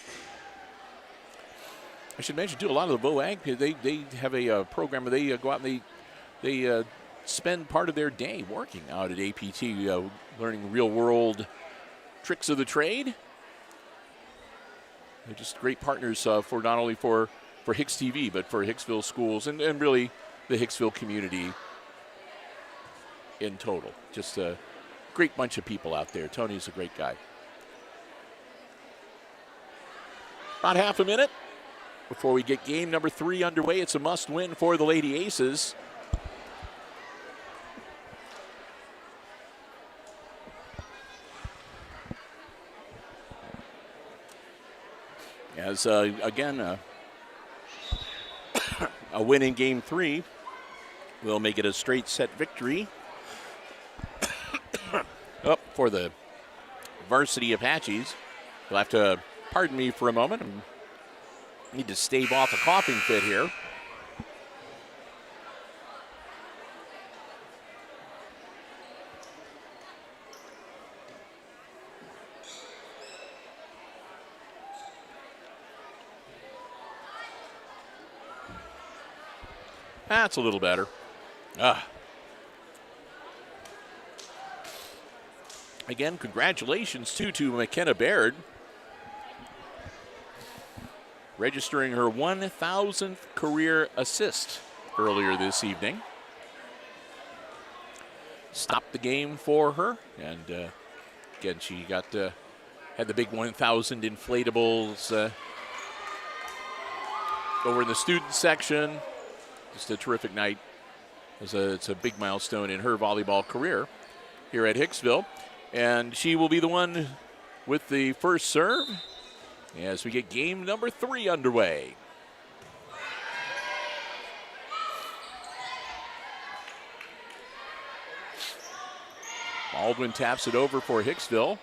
I should mention, too, a lot of the VOAG, they have a program where they go out and they spend part of their day working out at APT, learning real-world tricks of the trade. They're just great partners for not only for HIX-TV, but for Hicksville schools and really the Hicksville community in total. Just a great bunch of people out there. Tony's a great guy. About half a minute before we get game number 3 underway. It's a must-win for the Lady Aces. As, again, a win in game 3 will make it a straight set victory up for the Varsity Apaches. You'll have to pardon me for a moment. I need to stave off a coughing fit here. That's a little better. Again, congratulations to McKenna Baird, registering her 1,000th career assist earlier this evening. Stopped the game for her, and again, she got had the big 1,000 inflatables over in the student section. Just a terrific night. It's a big milestone in her volleyball career here at Hicksville. And she will be the one with the first serve as we get game number 3 underway. Baldwin taps it over for Hicksville.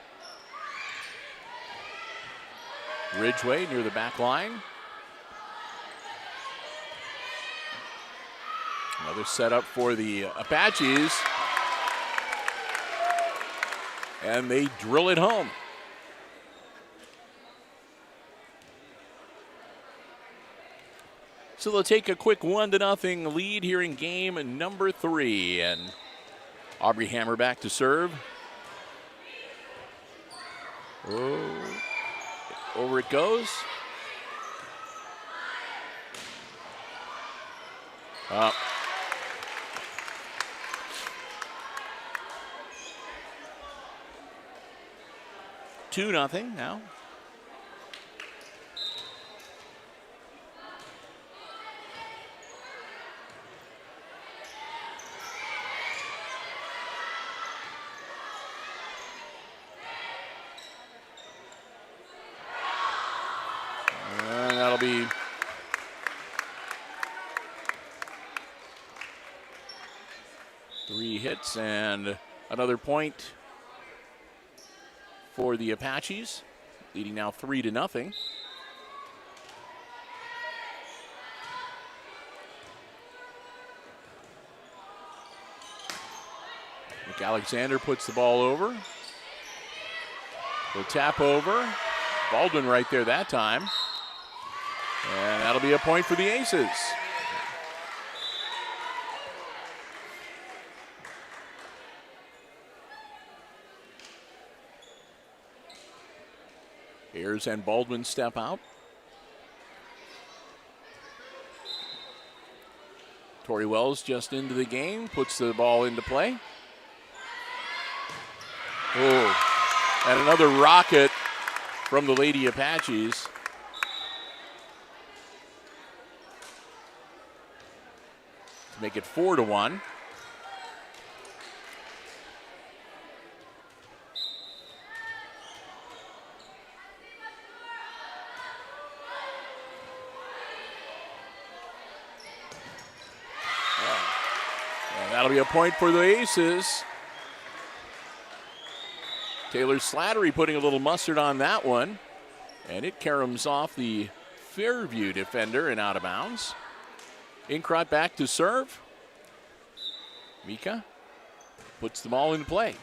Ridgway near the back line. Another setup for the Apaches. And they drill it home. So they'll take a quick 1-0 lead here in game number 3. And Aubrey Hammer back to serve. Oh, over it goes. Up. 2-0 now. And that'll be three hits and another point for the Apaches, leading now 3-0. Alexander puts the ball over. Will tap over. Baldwin right there that time. And that'll be a point for the Aces. Ayers and Baldwin step out. Tori Wells just into the game, puts the ball into play. Oh, and another rocket from the Lady Apaches. To make it 4-1. That'll be a point for the Aces. Taylor Slattery putting a little mustard on that one. And it caroms off the Fairview defender and out of bounds. Inkrot back to serve. Mika puts them all in play.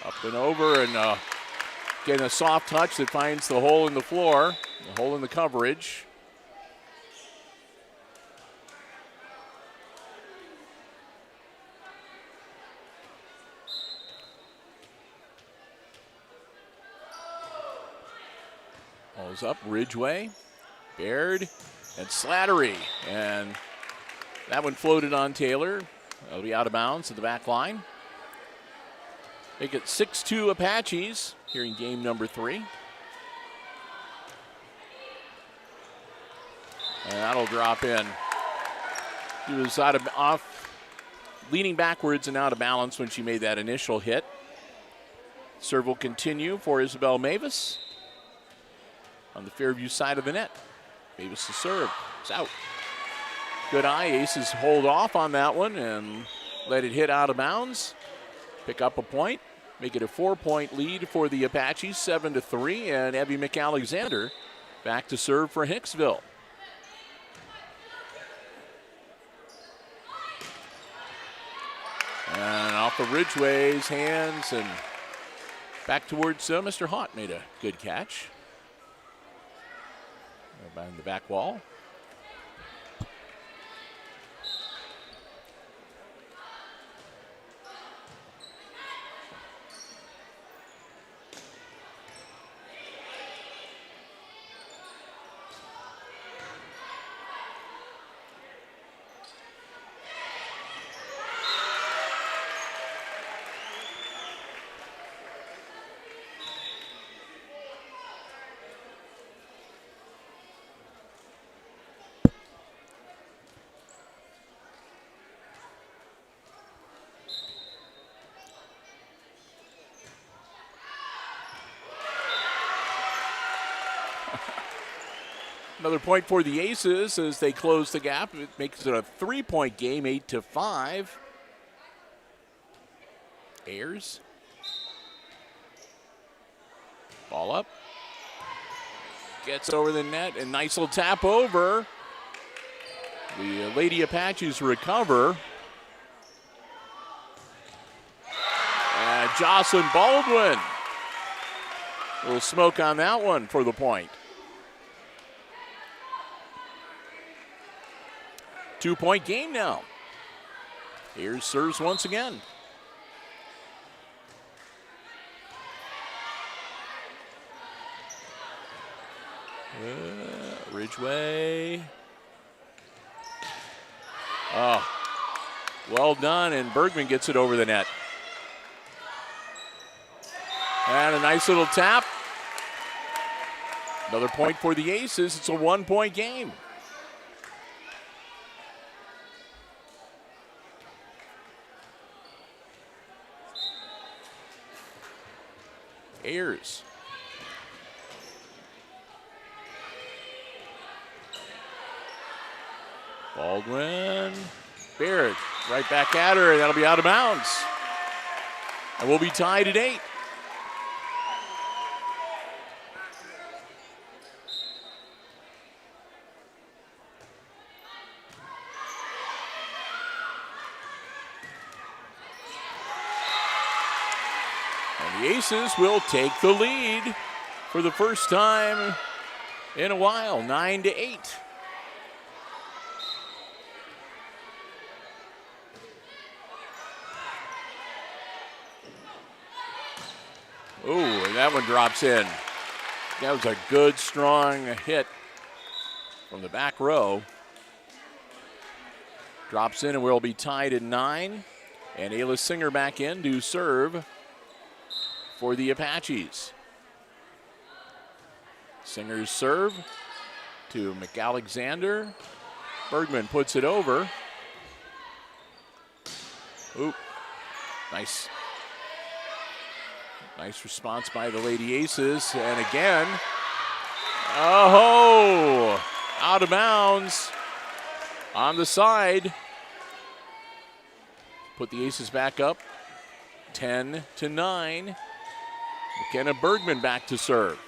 Up and over and getting a soft touch that finds the hole in the floor, the hole in the coverage. Ball's up, Ridgway, Baird, and Slattery. And that one floated on Taylor. That'll be out of bounds at the back line. Make it 6-2 Apaches here in game number 3. And that'll drop in. She was leaning backwards and out of balance when she made that initial hit. Serve will continue for Isabel Mavis. On the Fairview side of the net. Mavis to serve. It's out. Good eye. Aces hold off on that one and let it hit out of bounds. Pick up a point. Make it a 4-point lead for the Apaches, 7-3. And Evie McAlexander back to serve for Hicksville. And off of Ridgway's hands and back towards Mr. Haught made a good catch. Behind the back wall. Another point for the Aces as they close the gap. It makes it a 3-point game, 8-5. Ayers. Ball up. Gets over the net, and nice little tap over. The Lady Apaches recover. And Jocelyn Baldwin. A little smoke on that one for the point. 2-point game now. Ayers serves once again. Ridgway. Oh, well done, and Bergman gets it over the net. And a nice little tap. Another point for the Aces. It's a 1-point game. Ayers. Baldwin. Barrett right back at her, and that'll be out of bounds. And we'll be tied at 8. And the Aces will take the lead for the first time in a while, 9-8. Oh, and that one drops in. That was a good, strong hit from the back row. Drops in, and we'll be tied at 9. And Ayla Singer back in to serve for the Apaches. Singer's serve to McAlexander. Bergman puts it over. Oop, nice. Nice response by the Lady Aces. And again, oh, out of bounds on the side. Put the Aces back up, 10-9. McKenna Bergman back to serve.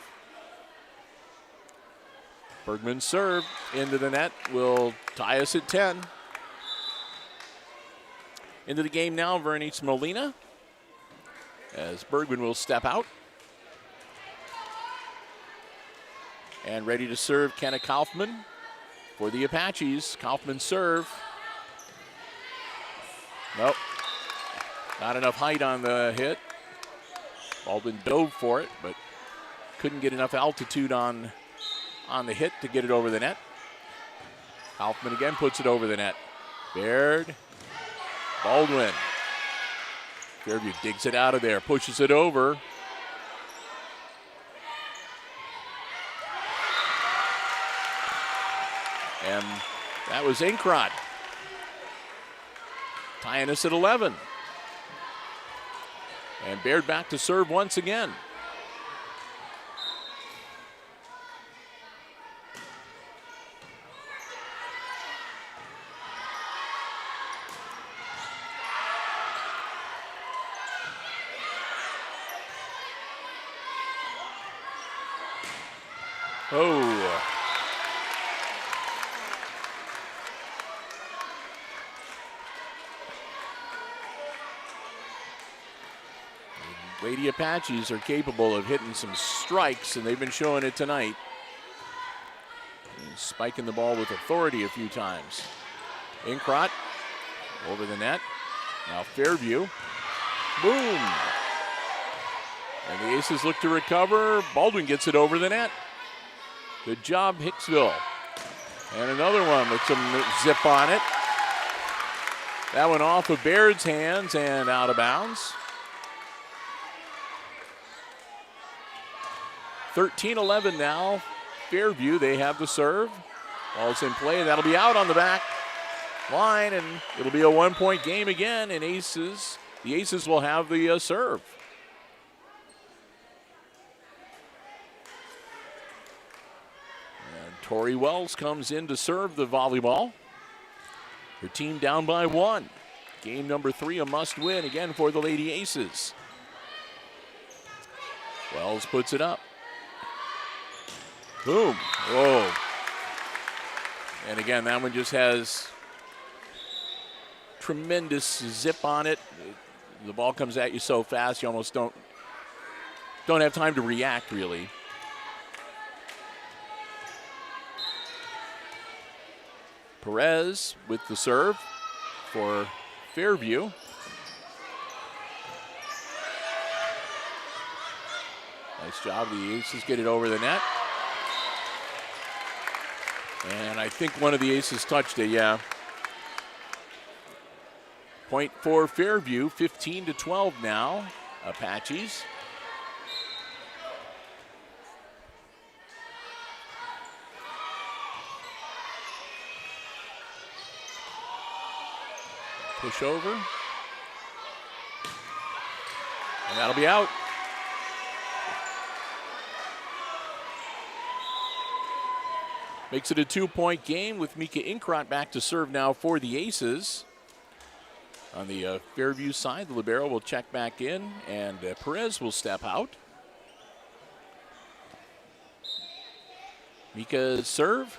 Bergman's serve into the net will tie us at 10. Into the game now, Vernice Molina, as Bergman will step out. And ready to serve, Kenna Kaufman for the Apaches. Kaufman serve. Nope. Not enough height on the hit. Baldwin dove for it, but couldn't get enough altitude on the hit to get it over the net. Kaufman again puts it over the net. Baird. Baldwin. Fairview digs it out of there, pushes it over. And that was Inkrot, tying us at 11. And Baird back to serve once again. Oh. Lady Apaches are capable of hitting some strikes, and they've been showing it tonight. And spiking the ball with authority a few times. Inkrot over the net. Now Fairview. Boom. And the Aces look to recover. Baldwin gets it over the net. Good job, Hicksville. And another one with some zip on it. That one off of Baird's hands and out of bounds. 13-11 now. Fairview, they have the serve. Ball's in play, and that'll be out on the back line, and it'll be a 1-point game again, and the Aces will have the serve. And Tori Wells comes in to serve the volleyball. Her team down by 1. Game number 3, a must-win again for the Lady Aces. Wells puts it up. Boom. Whoa. And again, that one just has tremendous zip on it. The ball comes at you so fast, you almost don't have time to react, really. Perez with the serve for Fairview. Nice job. The Aces get it over the net. And I think one of the Aces touched it, yeah. Point for Fairview, 15-12 now, Apaches. Push over. And that'll be out. Makes it a 2-point game with Mika Inkrot back to serve now for the Aces. On the Fairview side, the libero will check back in, and Perez will step out. Mika's serve.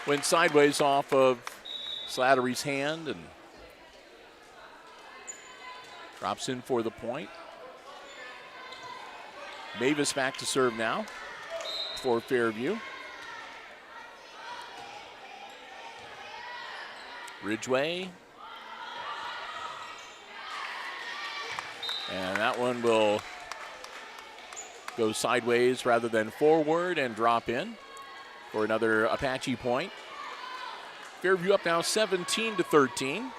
Went sideways off of Slattery's hand and drops in for the point. Mavis back to serve now for Fairview. Ridgway. And that one will go sideways rather than forward and drop in for another Apache point. Fairview up now 17-13.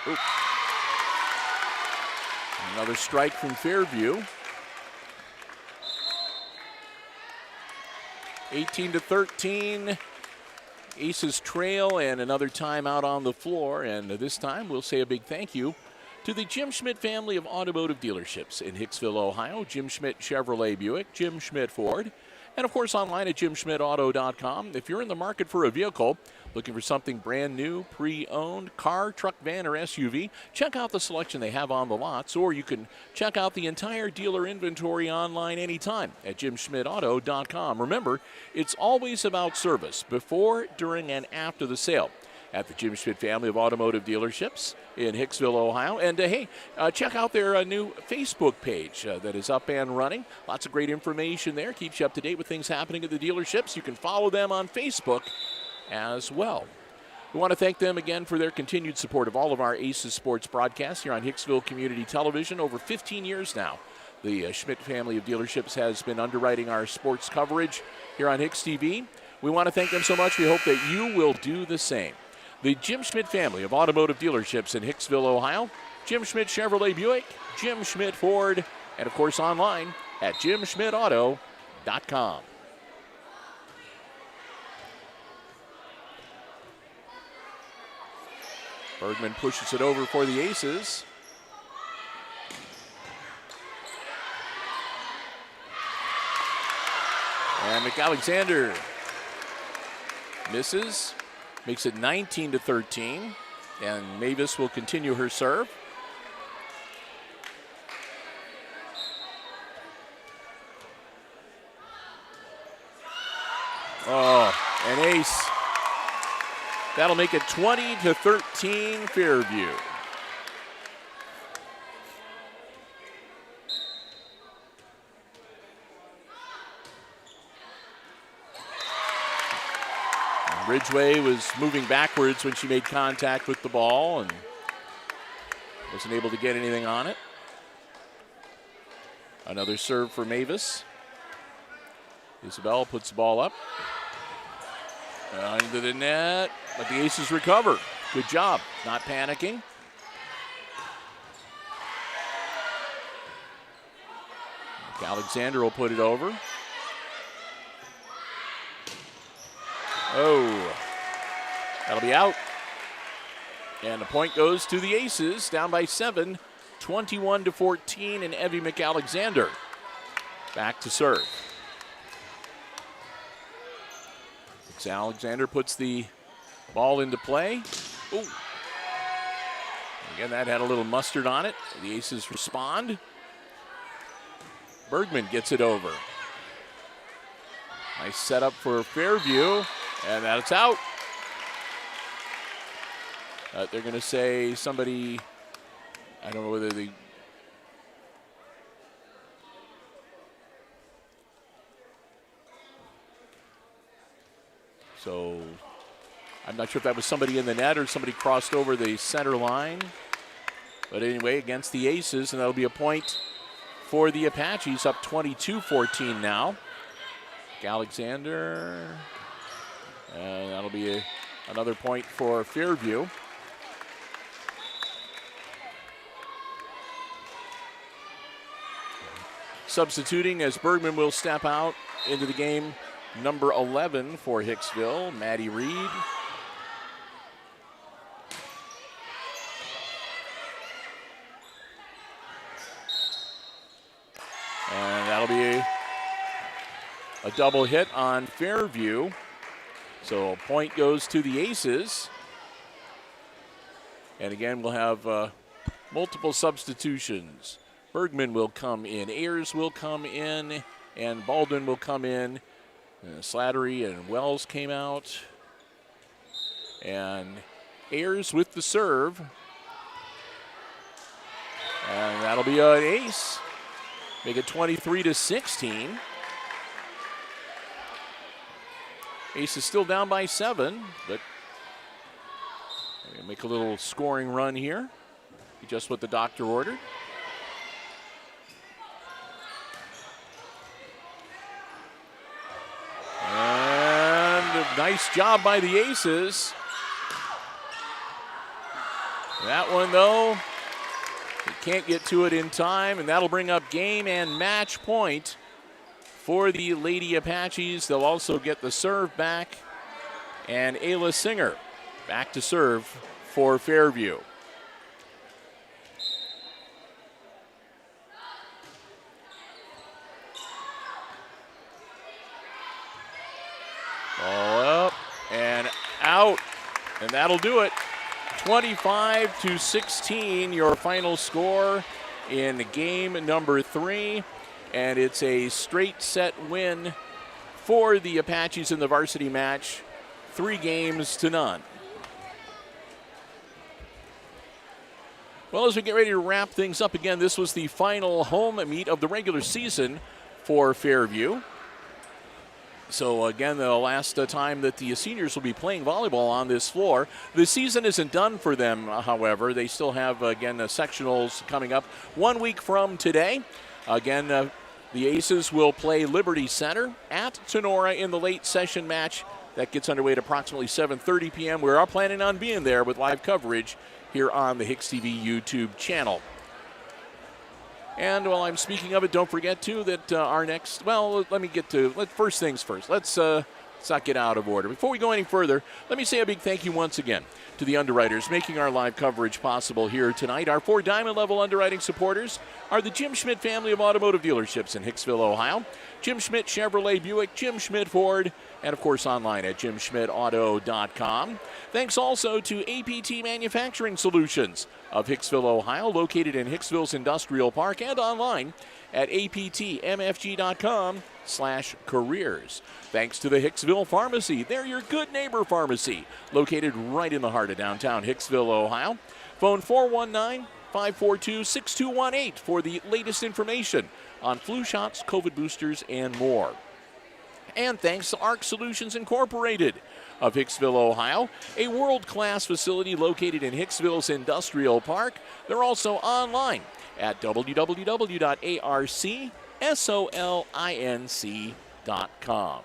Oop. Another strike from Fairview. 18-13. Aces trail and another timeout on the floor. And this time we'll say a big thank you to the Jim Schmidt family of automotive dealerships in Hicksville, Ohio. Jim Schmidt Chevrolet Buick, Jim Schmidt Ford, and of course online at jimschmidtauto.com. If you're in the market for a vehicle, looking for something brand new, pre-owned, car, truck, van, or SUV, check out the selection they have on the lots, or you can check out the entire dealer inventory online anytime at jimschmidtauto.com. Remember, it's always about service before, during, and after the sale at the Jim Schmidt family of automotive dealerships in Hicksville, Ohio. And check out their new Facebook page that is up and running. Lots of great information there. Keeps you up to date with things happening at the dealerships. You can follow them on Facebook as well. We want to thank them again for their continued support of all of our Aces sports broadcasts here on Hicksville Community Television. Over 15 years now, the Schmidt family of dealerships has been underwriting our sports coverage here on HIX-TV. We want to thank them so much. We hope that you will do the same. The Jim Schmidt family of automotive dealerships in Hicksville, Ohio. Jim Schmidt Chevrolet Buick, Jim Schmidt Ford, and of course online at jimschmidtauto.com. Bergman pushes it over for the Aces. And McAlexander misses. Makes it 19-13, and Mavis will continue her serve. Oh, an ace. That'll make it 20-13 Fairview. Ridgway was moving backwards when she made contact with the ball and wasn't able to get anything on it. Another serve for Mavis. Isabel puts the ball up. Into the net, but the Aces recover. Good job, not panicking. Alexander will put it over. Oh, that'll be out. And the point goes to the Aces, down by 7, 21-14, and Evie McAlexander back to serve. Alexander puts the ball into play. Ooh. Again, that had a little mustard on it. The Aces respond. Bergman gets it over. Nice setup for Fairview, and that's out. They're going to say somebody, I don't know whether they. So I'm not sure if that was somebody in the net or somebody crossed over the center line. But anyway, against the Aces, and that'll be a point for the Apaches, up 22-14 now. Alexander, and that'll be another point for Fairview. Substituting as Bergman will step out into the game, number 11 for Hicksville, Maddie Reed. And that'll be a double hit on Fairview. So a point goes to the Aces. And again, we'll have multiple substitutions. Bergman will come in, Ayers will come in, and Baldwin will come in. Slattery and Wells came out. And Ayers with the serve. And that'll be an ace. Make it 23-16. Ace is still down by 7, but make a little scoring run here. Just what the doctor ordered. And a nice job by the Aces. That one, though, they can't get to it in time, and that'll bring up game and match point for the Lady Apaches. They'll also get the serve back, and Ayla Singer back to serve for Fairview. Ball up and out, and that'll do it. 25-16, your final score in game number 3. And it's a straight set win for the Apaches in the varsity match, 3-0. Well, as we get ready to wrap things up again, this was the final home meet of the regular season for Fairview. So again, the last time that the seniors will be playing volleyball on this floor. The season isn't done for them, however. They still have, again, sectionals coming up 1 week from today. Again, the Aces will play Liberty Center at Tenora in the late session match. That gets underway at approximately 7:30 p.m. We are planning on being there with live coverage here on the HIX-TV YouTube channel. And while I'm speaking of it, don't forget, too, that our next, well, first things first. Let's not get out of order. Before we go any further, let me say a big thank you once again to the underwriters making our live coverage possible here tonight. Our 4 diamond level underwriting supporters are the Jim Schmidt family of automotive dealerships in Hicksville, Ohio. Jim Schmidt Chevrolet Buick, Jim Schmidt Ford, and of course online at jimschmidtauto.com. Thanks also to APT Manufacturing Solutions of Hicksville, Ohio, located in Hicksville's Industrial Park and online at aptmfg.com/careers. Thanks to the Hicksville Pharmacy. They're your good neighbor pharmacy, located right in the heart of downtown Hicksville, Ohio. Phone 419-542-6218 for the latest information on flu shots, COVID boosters, and more. And thanks to ARC Solutions Incorporated of Hicksville, Ohio, a world-class facility located in Hicksville's Industrial Park. They're also online at www.arcsolinc.com.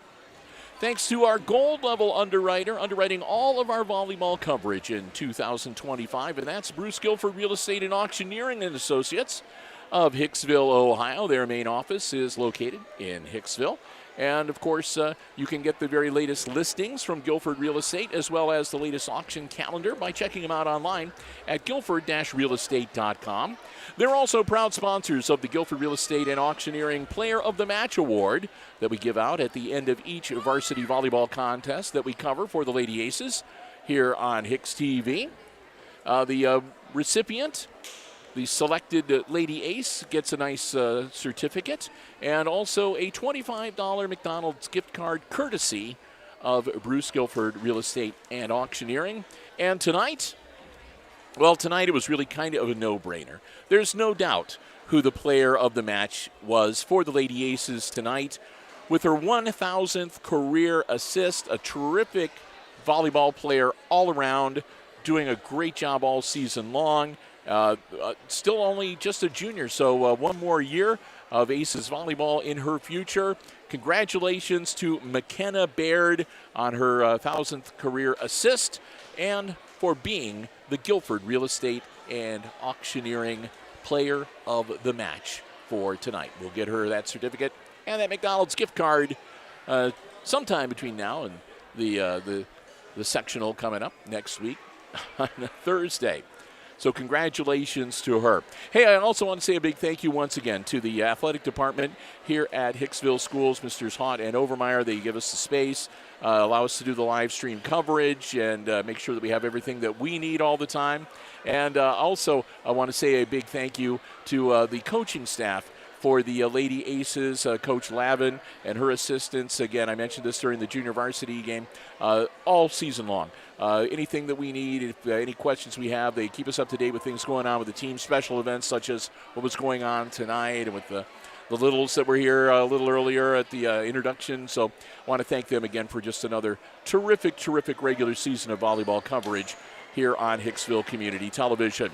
Thanks to our gold level underwriter, underwriting all of our volleyball coverage in 2025, and that's Bruce Guilford Real Estate and Auctioneering and Associates of Hicksville, Ohio. Their main office is located in Hicksville. And, of course, you can get the very latest listings from Guilford Real Estate as well as the latest auction calendar by checking them out online at guilford-realestate.com. They're also proud sponsors of the Guilford Real Estate and Auctioneering Player of the Match Award that we give out at the end of each varsity volleyball contest that we cover for the Lady Aces here on HIX-TV. The recipient, the selected Lady Ace, gets a nice certificate and also a $25 McDonald's gift card courtesy of Bruce Guilford Real Estate and Auctioneering. And tonight it was really kind of a no-brainer. There's no doubt who the player of the match was for the Lady Aces tonight. With her 1,000th career assist, a terrific volleyball player all around, doing a great job all season long. Still only just a junior, so one more year of Aces volleyball in her future. Congratulations to McKenna Baird on her 1,000th career assist and for being the Guilford Real Estate and Auctioneering Player of the Match for tonight. We'll get her that certificate and that McDonald's gift card sometime between now and the sectional coming up next week on Thursday. So congratulations to her. Hey, I also want to say a big thank you once again to the athletic department here at Hicksville Schools, Mr. Haught and Overmeyer. They give us the space, allow us to do the live stream coverage, and make sure that we have everything that we need all the time. And also, I want to say a big thank you to the coaching staff for the Lady Aces, Coach Lavin and her assistants. Again, I mentioned this during the junior varsity game, all season long. Anything that we need, if any questions we have, they keep us up to date with things going on with the team, special events such as what was going on tonight and with the littles that were here a little earlier at the introduction. So I want to thank them again for just another terrific regular season of volleyball coverage here on Hicksville Community Television.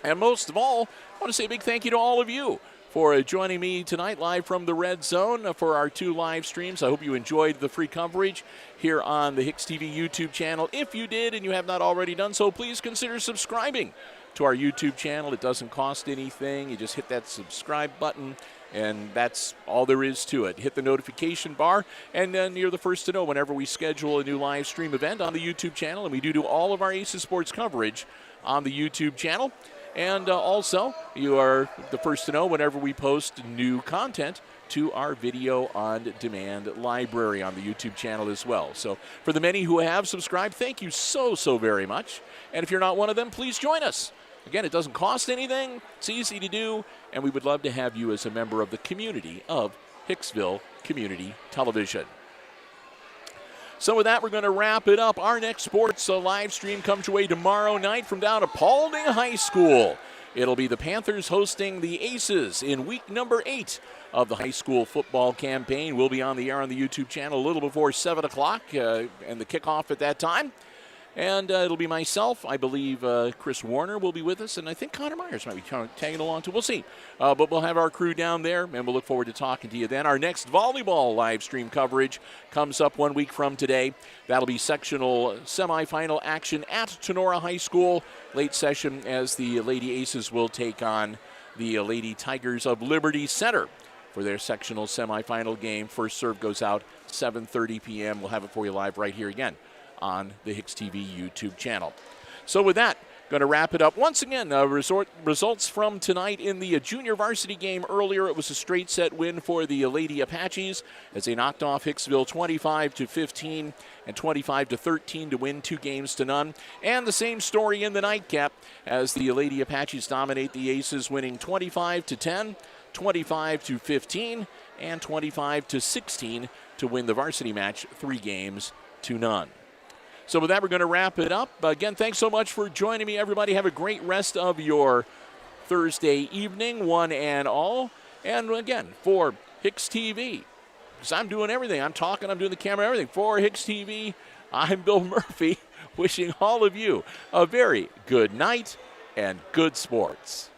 And most of all, I want to say a big thank you to all of you for joining me tonight live from the Red Zone for our 2 live streams. I hope you enjoyed the free coverage here on the HIX-TV YouTube channel. If you did and you have not already done so, please consider subscribing to our YouTube channel. It doesn't cost anything. You just hit that subscribe button, and that's all there is to it. Hit the notification bar, and then you're the first to know whenever we schedule a new live stream event on the YouTube channel, and we do all of our Aces Sports coverage on the YouTube channel. And also, you are the first to know whenever we post new content to our video on demand library on the YouTube channel as well. So for the many who have subscribed, thank you so very much. And if you're not one of them, please join us. Again, it doesn't cost anything. It's easy to do. And we would love to have you as a member of the community of Hicksville Community Television. So with that, we're going to wrap it up. Our next sports live stream comes your way tomorrow night from down at Paulding High School. It'll be the Panthers hosting the Aces in week number 8 of the high school football campaign. We'll be on the air on the YouTube channel a little before 7 o'clock and the kickoff at that time. And it'll be myself. I believe Chris Warner will be with us, and I think Connor Myers might be tagging along too. We'll see. But we'll have our crew down there, and we'll look forward to talking to you then. Our next volleyball live stream coverage comes up 1 week from today. That'll be sectional semifinal action at Tenora High School. Late session as the Lady Aces will take on the Lady Tigers of Liberty Center for their sectional semifinal game. First serve goes out 7:30 p.m. We'll have it for you live right here again on the HIX-TV YouTube channel. So with that, going to wrap it up. Once again, results from tonight in the junior varsity game earlier. It was a straight set win for the Lady Apaches as they knocked off Hicksville 25-15 and 25-13 to win 2 games to none. And the same story in the nightcap as the Lady Apaches dominate the Aces, winning 25-10, 25-15, and 25-16 to win the varsity match 3 games to none. So with that, we're going to wrap it up. Again, thanks so much for joining me, everybody. Have a great rest of your Thursday evening, one and all. And again, for HIX-TV, because I'm doing everything. I'm talking, I'm doing the camera, everything. For HIX-TV, I'm Bill Murphy, wishing all of you a very good night and good sports.